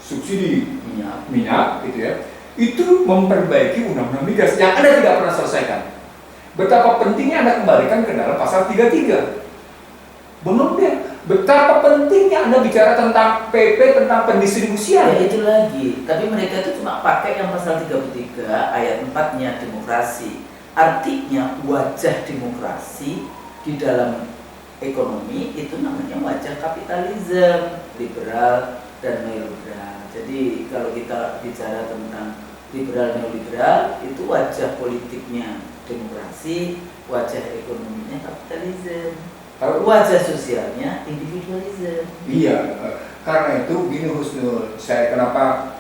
subsidi minyak, gitu ya. Itu memperbaiki undang-undang migas yang Anda tidak pernah selesaikan. Betapa pentingnya Anda kembalikan ke dalam pasal 33. Belum deh, betapa pentingnya Anda bicara tentang PP, tentang pendistribusian. Ya itu lagi, tapi mereka itu cuma pakai yang pasal 33 ayat 4-nya demokrasi. Artinya wajah demokrasi di dalam ekonomi itu namanya wajah kapitalisme, liberal dan neoliberal. Jadi kalau kita bicara tentang liberal neoliberal itu wajah politiknya demokrasi, wajah ekonominya kapitalisme, wajah sosialnya individualisme. Iya, karena itu gini Husnul, saya kenapa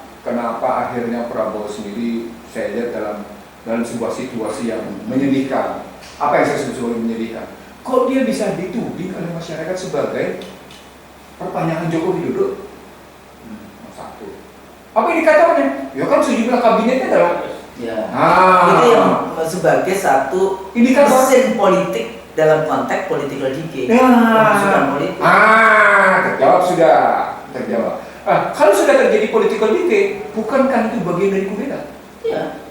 akhirnya Prabowo sendiri saya lihat dalam sebuah situasi yang menyedihkan. Apa yang saya sebut sebagai menyedihkan? Kok dia bisa dituding oleh masyarakat sebagai perpanjangan Joko Widodo? Satu. Apa yang dikatakannya? Ya kan sejumlah kabinetnya adalah ya. Itu yang sebagai satu indikator mesin politik dalam konteks political decay. Terjawab sudah. Kalau sudah terjadi political decay, bukankah itu bagian dari kudeta? Iya.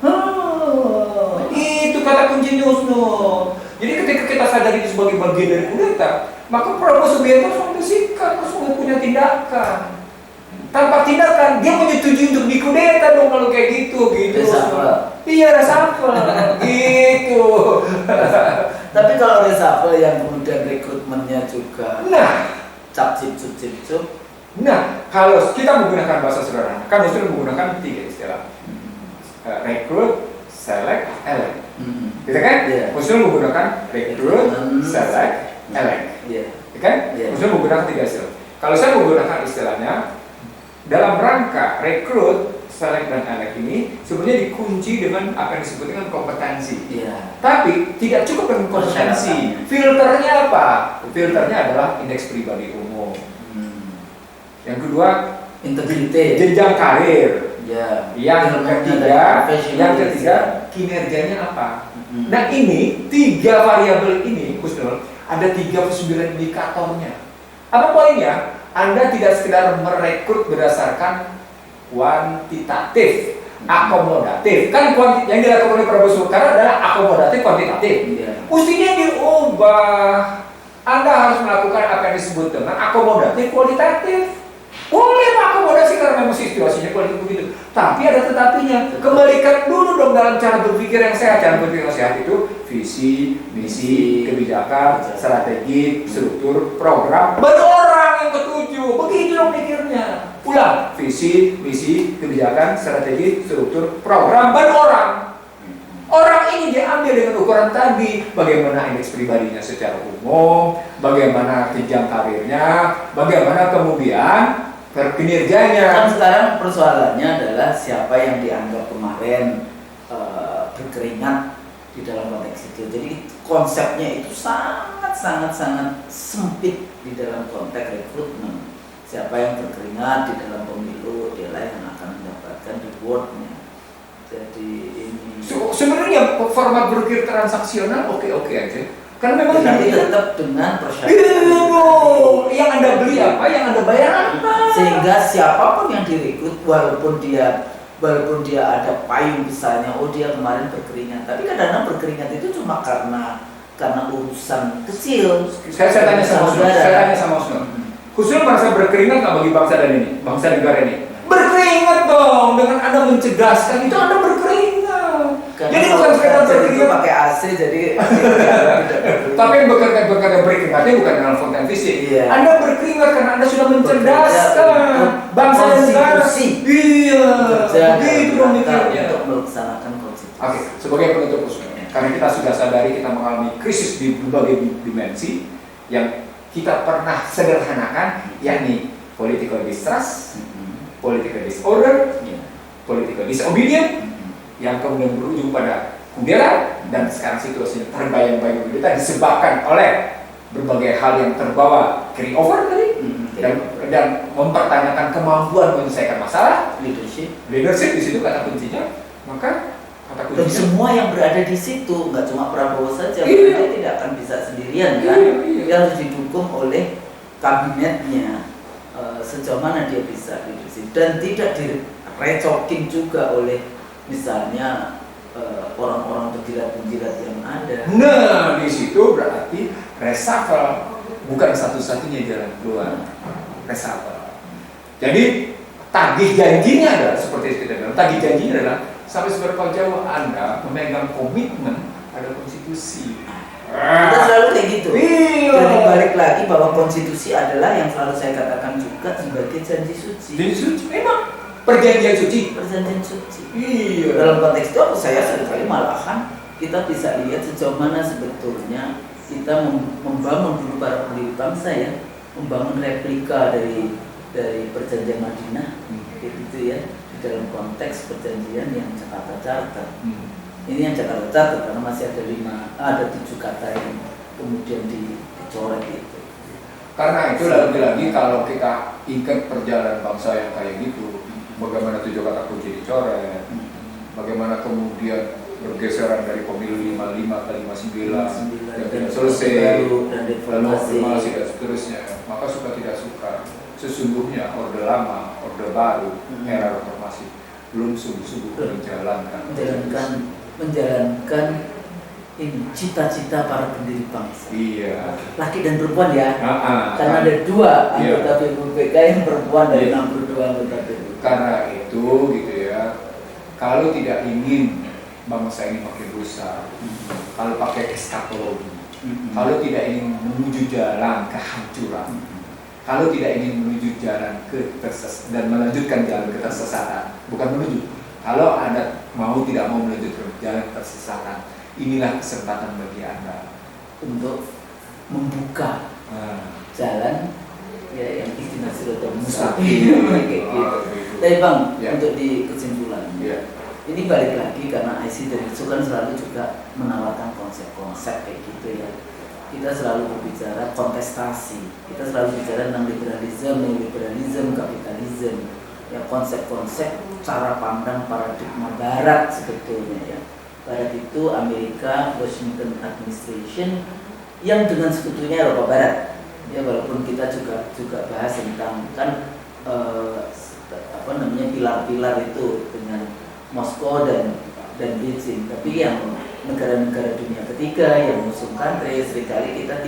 Itu kata kuncinya Husnul. Jadi ketika kita sadari itu sebagai bagian dari kudeta, maka Prabowo Subianto harus mengambil sikap, harus punya tindakan. Tanpa tindakan, dia menyetujui untuk dikudeta dong kalau kayak gitu. Iya, reshuffle gitu. Tapi kalau reshuffle yang kemudian rekrutmennya juga cap-cip-cup. Nah, kalau kita menggunakan bahasa sederhana, kan Husnul menggunakan 3 istilah. Rekrut, select, elect. Gitu kan? Husnul menggunakan rekrut, select, elect. Gitu kan? Husnul menggunakan 3 istilah. Kalau saya menggunakan istilahnya dalam rangka rekrut, select dan elect ini sebenarnya dikunci dengan apa yang disebut dengan kompetensi. Tapi tidak cukup dengan kompetensi. Filternya apa? Filternya adalah indeks pribadi umum. Yang kedua, integritas, jenjang karir. Yang ketiga, kinerjanya apa? Nah ini 3 variabel ini, Husnul, ada 39 indikatornya. Apa poinnya? Anda tidak sekedar merekrut berdasarkan kuantitatif, akomodatif. Kan yang dilakukan oleh Prabowo Subianto adalah akomodatif, kuantitatif. Mestinya diubah. Anda harus melakukan apa yang disebut dengan akomodatif, kualitatif. Boleh mengakomodasi karena memang situasinya politik begitu. Tapi ada tetapinya. Kembalikan dulu dong dalam cara berpikir yang sehat. Cara berpikir yang sehat itu visi, misi, kebijakan, strategi, struktur, program, berorang yang ketujuh. Begitu dong pikirnya. Ulang, visi, misi, kebijakan, strategi, struktur, program, berorang. Orang ini diambil dengan ukuran tadi, bagaimana indeks pribadinya secara umum, bagaimana jenjang karirnya, bagaimana kemudian kinerjanya. Kan sekarang persoalannya adalah siapa yang dianggap kemarin berkeringat di dalam konteks itu. Jadi konsepnya itu sangat sempit di dalam konteks rekrutmen. Siapa yang berkeringat di dalam pemilu, dialah yang akan mendapatkan rewardnya. Jadi ini sebenarnya format berpikir transaksional oke aja. Karena memang tapi tetap dengan persyaratan yang Anda beli apa, yang Anda bayar apa. Sehingga siapapun yang direkrut, walaupun dia ada payung besarnya, dia kemarin berkeringat. Tapi kadang-kadang berkeringat itu cuma karena urusan kecil. Saya tanya sama Husnul. Husnul merasa berkeringat nggak bagi bangsa negara ini? Berkeringat dong, dengan Anda mencerdaskan itu Anda berkeringat. Jadi bukan sekedar berkeringat pakai AC jadi tapi berkeringat berkeringatnya bukan dalam konten fisik. Anda berkeringat karena Anda sudah mencerdaskan bangsa dan negara. Begitu dong mikirnya. Untuk melaksanakan konstitusi. Oke, sebagai penutup Husnul, karena kita sudah sadari kita mengalami krisis di berbagai dimensi yang kita pernah sederhanakan, yakni political distrust, political disorder, political disobedience, yang kemudian berujung pada kudeta, dan sekarang situasinya terbayang-bayang kudeta disebabkan oleh berbagai hal yang terbawa carryover tadi, dan mempertanyakan kemampuan menyelesaikan masalah, leadership di situ kata kuncinya. Maka kata kuncinya, dan semua yang berada di situ, nggak cuma Prabowo saja, dia tidak akan bisa sendirian kan, dia harus didukung oleh kabinetnya. Sejauh mana dia bisa leadership dan tidak direcokin juga oleh misalnya orang-orang penjilat yang ada. Nah, di situ berarti reshuffle bukan satu-satunya jalan keluar. Reshuffle. Jadi tagih janjinya adalah seperti yang kita bilang, tagih janjinya adalah sampai seberapa jauh Anda memegang komitmen pada konstitusi. Kita selalu kayak gitu. Iya. Jadi balik lagi bahwa konstitusi adalah yang selalu saya katakan juga sebagai janji suci. Janji suci, memang perjanjian suci. Perjanjian suci. Iya. Dalam konteks itu saya seringkali malahan kita bisa lihat sejauh mana sebetulnya kita membangun dulu para pendiri bangsa ya, membangun replika dari perjanjian Madinah, gitu ya, di dalam konteks perjanjian yang Jakarta Charter. Ini yang Jakarta Charter karena masih ada 7 kata yang kemudian dicoret itu. Karena itu lagi-lagi kalau kita ingat perjalanan bangsa yang kayak gitu, bagaimana 7 kata kunci dicoret, bagaimana kemudian bergeseran dari pemilu 55 ke 59 yang tidak selesai, dan reformasi dan seterusnya, maka suka tidak suka. Sesungguhnya orde lama, orde baru, era reformasi belum sungguh-sungguh menjalankan ini cita-cita para pendiri bangsa. Iya. Laki dan perempuan ya. Karena ada 2 iya. anggota BPUPK yang perempuan dari 62 anggota BPUPK. Karena itu gitu ya, kalau tidak ingin bangsa ini makin rusak, kalau pakai eskatologi, kalau tidak ingin menuju jalan kehancuran, kalau tidak ingin menuju jalan dan melanjutkan jalan ketersesatan, bukan menuju. Kalau Anda tidak mau melanjutkan jalan ketersesatan, inilah kesempatan bagi Anda untuk membuka jalan ya yang istilah siratal mustaqim kayak gitu. Tapi Bang, untuk di kesimpulan, ini balik lagi karena IC dari itu kan selalu juga menawarkan konsep-konsep kayak gitu ya. Kita selalu berbicara kontestasi, kita selalu bicara tentang liberalisme, neoliberalisme, kapitalisme, ya konsep-konsep cara pandang paradigma Barat sebetulnya ya. Barat itu Amerika, Washington Administration, yang dengan sekutunya Eropa Barat. Ya walaupun kita juga bahas tentang kan pilar-pilar itu dengan Moskow dan Beijing, tapi yang negara-negara dunia ketiga yang musuh country seringkali kita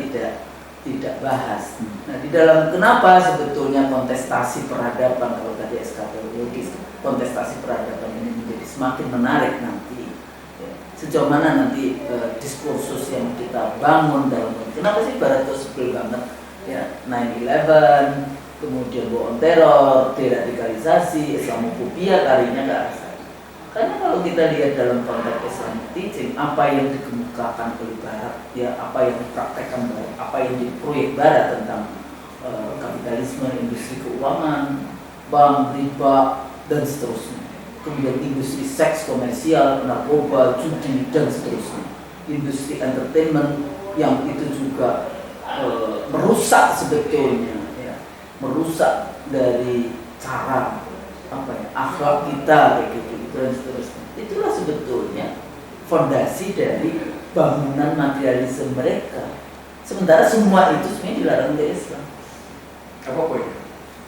tidak bahas. Nah, di dalam kenapa sebetulnya kontestasi peradaban, kalau tadi eskatologis, kontestasi peradaban ini menjadi semakin menarik nanti. Ya, sejauh mana nanti diskursus yang kita bangun dalam kenapa sih Barat itu sebel banget ya 9/11, kemudian war on terror, deradikalisasi, Islamophobia karinya ke arah sana. Karena kalau kita lihat dalam konteks Islamic teaching, apa yang dikemukakan oleh Barat, ya apa yang dipraktekkan Barat, apa yang diproyek Barat tentang kapitalisme, industri keuangan, bank, riba, dan seterusnya. Kemudian industri seks komersial, narkoba, judi, dan seterusnya. Industri entertainment yang itu juga merusak sebetulnya, ya, merusak dari cara akhlak kita kayak gitu dan seterusnya. Itulah sebetulnya fondasi dari bangunan materialisme mereka. Sementara semua itu sebenarnya dilarang oleh Islam. Apa poinnya?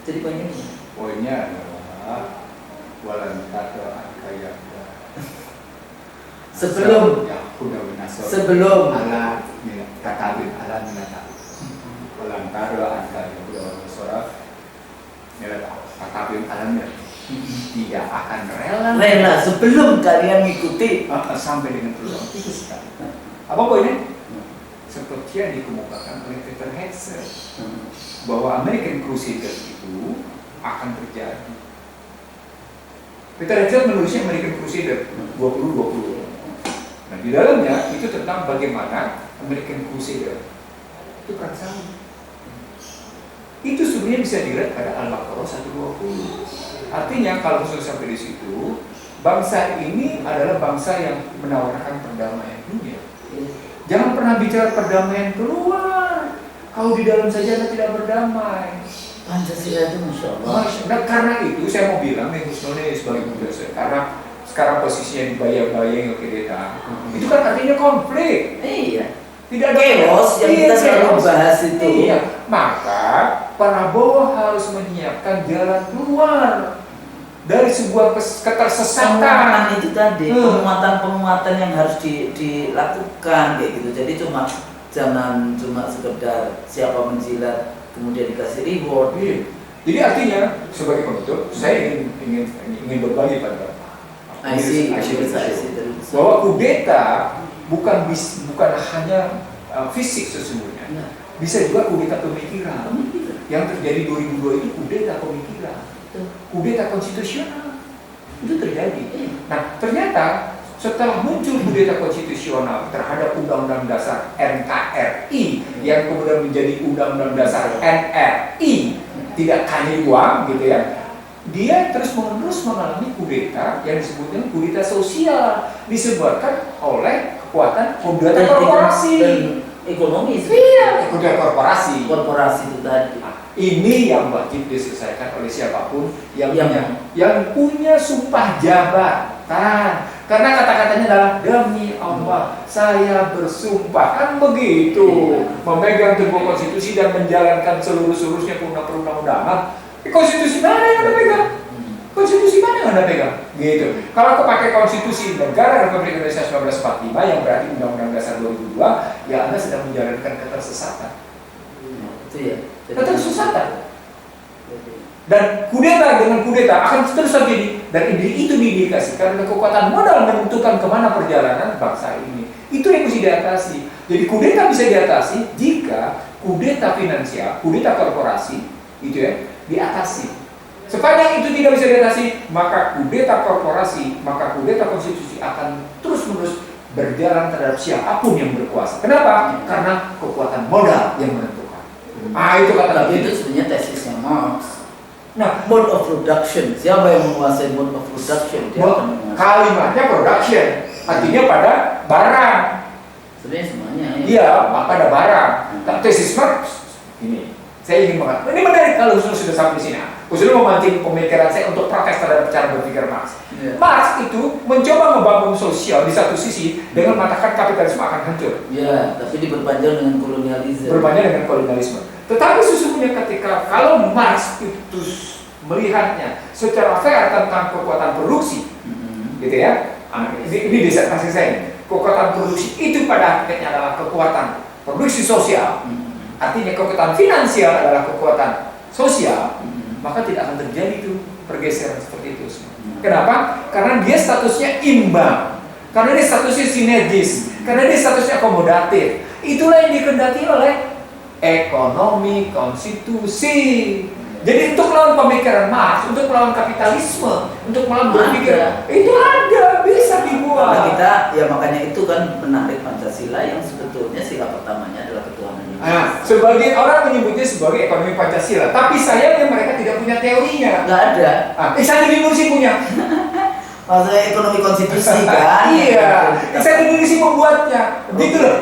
Jadi poinnya ini. Poinnya adalah walan tata kaya. Sebelum ala takabir ala minata. Walan tata kaya suara minata takabir ala minata. Tidak akan rela sebelum kalian mengikuti sampai dengan peluang itu sekali. Apa poinnya? Seperti yang dikemukakan oleh Peter Hegseth bahwa American Crusaders itu akan terjadi. Peter Hegseth menulisnya American Crusader 2020. Nah di dalamnya itu tentang bagaimana American Crusader itu perang salib. Itu sebenarnya bisa dilihat pada Al-Baqarah 120. Artinya kalau sudah sampai di situ, bangsa ini adalah bangsa yang menawarkan perdamaian dunia. Jangan pernah bicara perdamaian keluar. Kalau di dalam saja Anda tidak berdamai. Pancasila itu Masya Allah. Nah, karena itu saya mau bilang nih Husnul sebagai muda saya, karena sekarang posisinya di bayang-bayang kedeta, itu kan artinya konflik. Iya. Tidak ada chaos yang kita selalu bahas itu. Iya. Maka Prabowo harus menyiapkan jalan keluar dari sebuah ketersesatan. Penguatan itu tadi, penguatan yang harus dilakukan kayak gitu. Jadi Jangan cuma sekedar siapa menjilat kemudian dikasih reward. Iya. Jadi artinya sebagai penutup, saya ingin berbagi pada bahwa kudeta bukan hanya fisik sesungguhnya, bisa juga kudeta pemikiran. Yang terjadi 2002 itu kudeta pemikiran, kudeta konstitusional itu terjadi. Nah ternyata setelah muncul kudeta konstitusional terhadap Undang-Undang Dasar NKRI yang kemudian menjadi Undang-Undang Dasar NRI, tidak hanya uang gitu ya, dia terus-menerus mengalami kudeta yang disebutnya kudeta sosial, disebabkan oleh kekuatan kudeta korporasi dan ekonomi. Iya, kudeta korporasi itu tadi. Ini yang wajib diselesaikan oleh siapapun yang punya sumpah jabatan. Karena kata-katanya adalah demi Allah saya bersumpah, kan begitu, memegang teguh konstitusi dan menjalankan seluruh-seluruhnya perundang-undangan. Konstitusi mana yang Anda pegang? Konstitusi mana yang Anda pegang? Gitu. Kalau pakai konstitusi negara Republik Indonesia 1945 yang berarti Undang-Undang Dasar 2002, ya Anda sedang menjalankan ketersesatan. Itu ya. Ketersesatan. Dan kudeta dengan kudeta akan terus terjadi, dan itu diindikasikan karena kekuatan modal menentukan kemana perjalanan bangsa ini. Itu yang mesti diatasi. Jadi kudeta bisa diatasi jika kudeta finansial, kudeta korporasi itu ya diatasi. Sepanjang itu tidak bisa diatasi, maka kudeta korporasi, maka kudeta konstitusi akan terus-menerus berjalan terhadap siapapun yang berkuasa. Kenapa? Karena kekuatan modal yang menentukan. Itu kata itu sebenarnya tesisnya Marx. Nah, mode of production, siapa yang menguasai mode of production? Kalimatnya production, artinya pada barang. Sebenarnya semuanya. Iya, pada barang. Tesis Marx ini, saya ingin mengatakan, ini menarik kalau sudah sampai di sini. Usul memancing pemikiran saya untuk protes terhadap cara berpikir Marx. Marx itu mencoba membangun sosial di satu sisi dengan mengatakan kapitalisme akan hancur. Ya, tapi diperpanjang dengan kolonialisme. Berpanjang dengan kolonialisme. Tetapi sesungguhnya ketika kalau Marx itu melihatnya secara fair tentang kekuatan produksi, gitu ya, ini disertasi saya. Kekuatan produksi itu pada akhirnya adalah kekuatan produksi sosial. Artinya kekuatan finansial adalah kekuatan sosial, maka tidak akan terjadi itu pergeseran seperti itu. Kenapa? Karena dia statusnya imbang, karena dia statusnya sinergis, karena dia statusnya akomodatif. Itulah yang dikehendaki oleh ekonomi konstitusi. Jadi untuk melawan pemikiran Marx, untuk melawan kapitalisme, untuk melawan berpikir itu ada, bisa dibuat. Nah, kita ya makanya itu kan menarik Pancasila yang sebetulnya sila pertamanya adalah ketuhanan yang Nah, sebagian orang menyebutnya sebagai ekonomi Pancasila, tapi sayangnya mereka tidak punya teorinya. Nggak ada. Iksan Indonesia punya. Maksudnya ekonomi konstitusi kan? Iya, Iksan Indonesia membuatnya, gitu loh.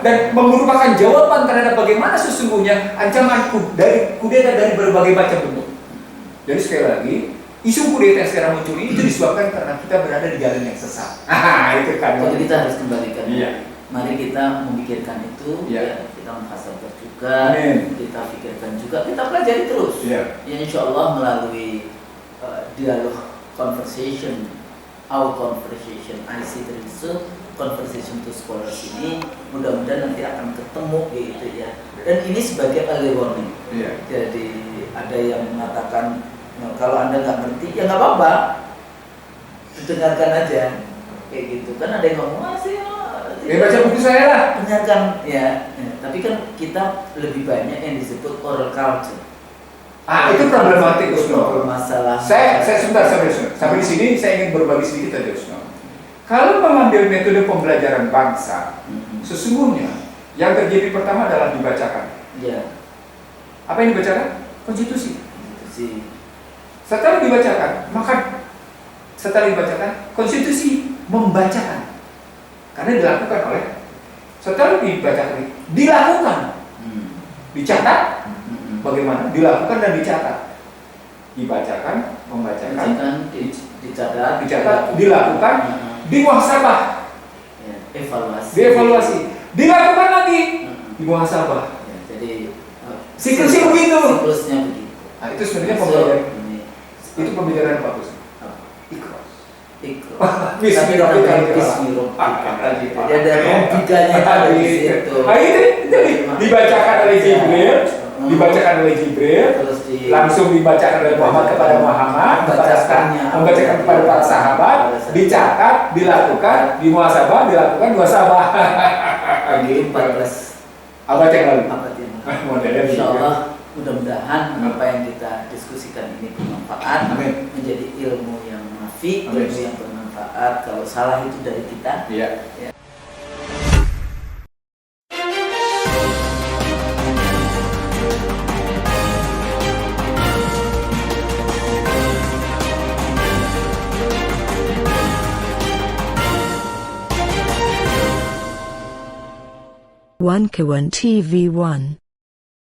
Dan merupakan jawaban terhadap bagaimana sesungguhnya ancaman dari kudeta dari berbagai macam bentuk. Jadi sekali lagi, isu kudeta yang sekarang muncul ini itu disebabkan karena kita berada di jalan yang sesat. Itu kan. Jadi kita harus kembalikan. Iya. Mari kita memikirkan itu, ya, kita muhasabah juga, kita pikirkan juga, kita pelajari terus. Iya. Ya insya Allah melalui dialog conversation, our conversation, IC terus conversation to scholars ini mudah-mudahan nanti akan ketemu gitu ya. Dan ini sebagai early warning. Iya. Jadi ada yang mengatakan kalau Anda nggak ngerti ya nggak apa-apa, dengarkan aja kayak gitu. Kan ada yang ngomong baca buku saya lah. Dengarkan ya. Tapi kan kita lebih banyak yang disebut oral culture. Itu problematik Usno. Masalah. Saya sebentar sampai di sini saya ingin berbagi sedikit aja Usno. Kalau mengambil metode pembelajaran bangsa, sesungguhnya yang terjadi pertama adalah dibacakan. Ya. Apa yang dibacakan? Konstitusi. Setelah dibacakan, konstitusi membacakan. Karena dilakukan oleh setelah dibacakan, dicatat. Bagaimana? Dilakukan dan dicatat. Dibacakan, membacakan, dicatat, dilakukan, dimuhasabah, dievaluasi, dilakukan lagi, dimuhasabah. Jadi siklusnya begitu. Siklusnya begitu. Itu sebenarnya pembelajaran. Itu pembelajaran bagus. Ikhlas. Ikro. Peace Tapi be with namanya you. Peace be with Tadi, you. Jadi ada logikanya ada di situ. Nah, itu dibacakan oleh Jibril, dibacakan oleh Jibril, Terus langsung dibacakan oleh Muhammad kepada Muhammad, membacakan kepada para sahabat, dicatat, dilakukan, dimuhasabah, dilakukan muhasabah. Gitu 14 Abad yang lalu. abad yang lalu. Modelnya Insya begitu. Allah mudah-mudahan apa yang kita diskusikan ini bermanfaat, Amin. menjadi ilmu yang nafi, Amin. ilmu yang bermanfaat. Kalau salah itu dari kita. Iya. Ya. One Kawan TV 1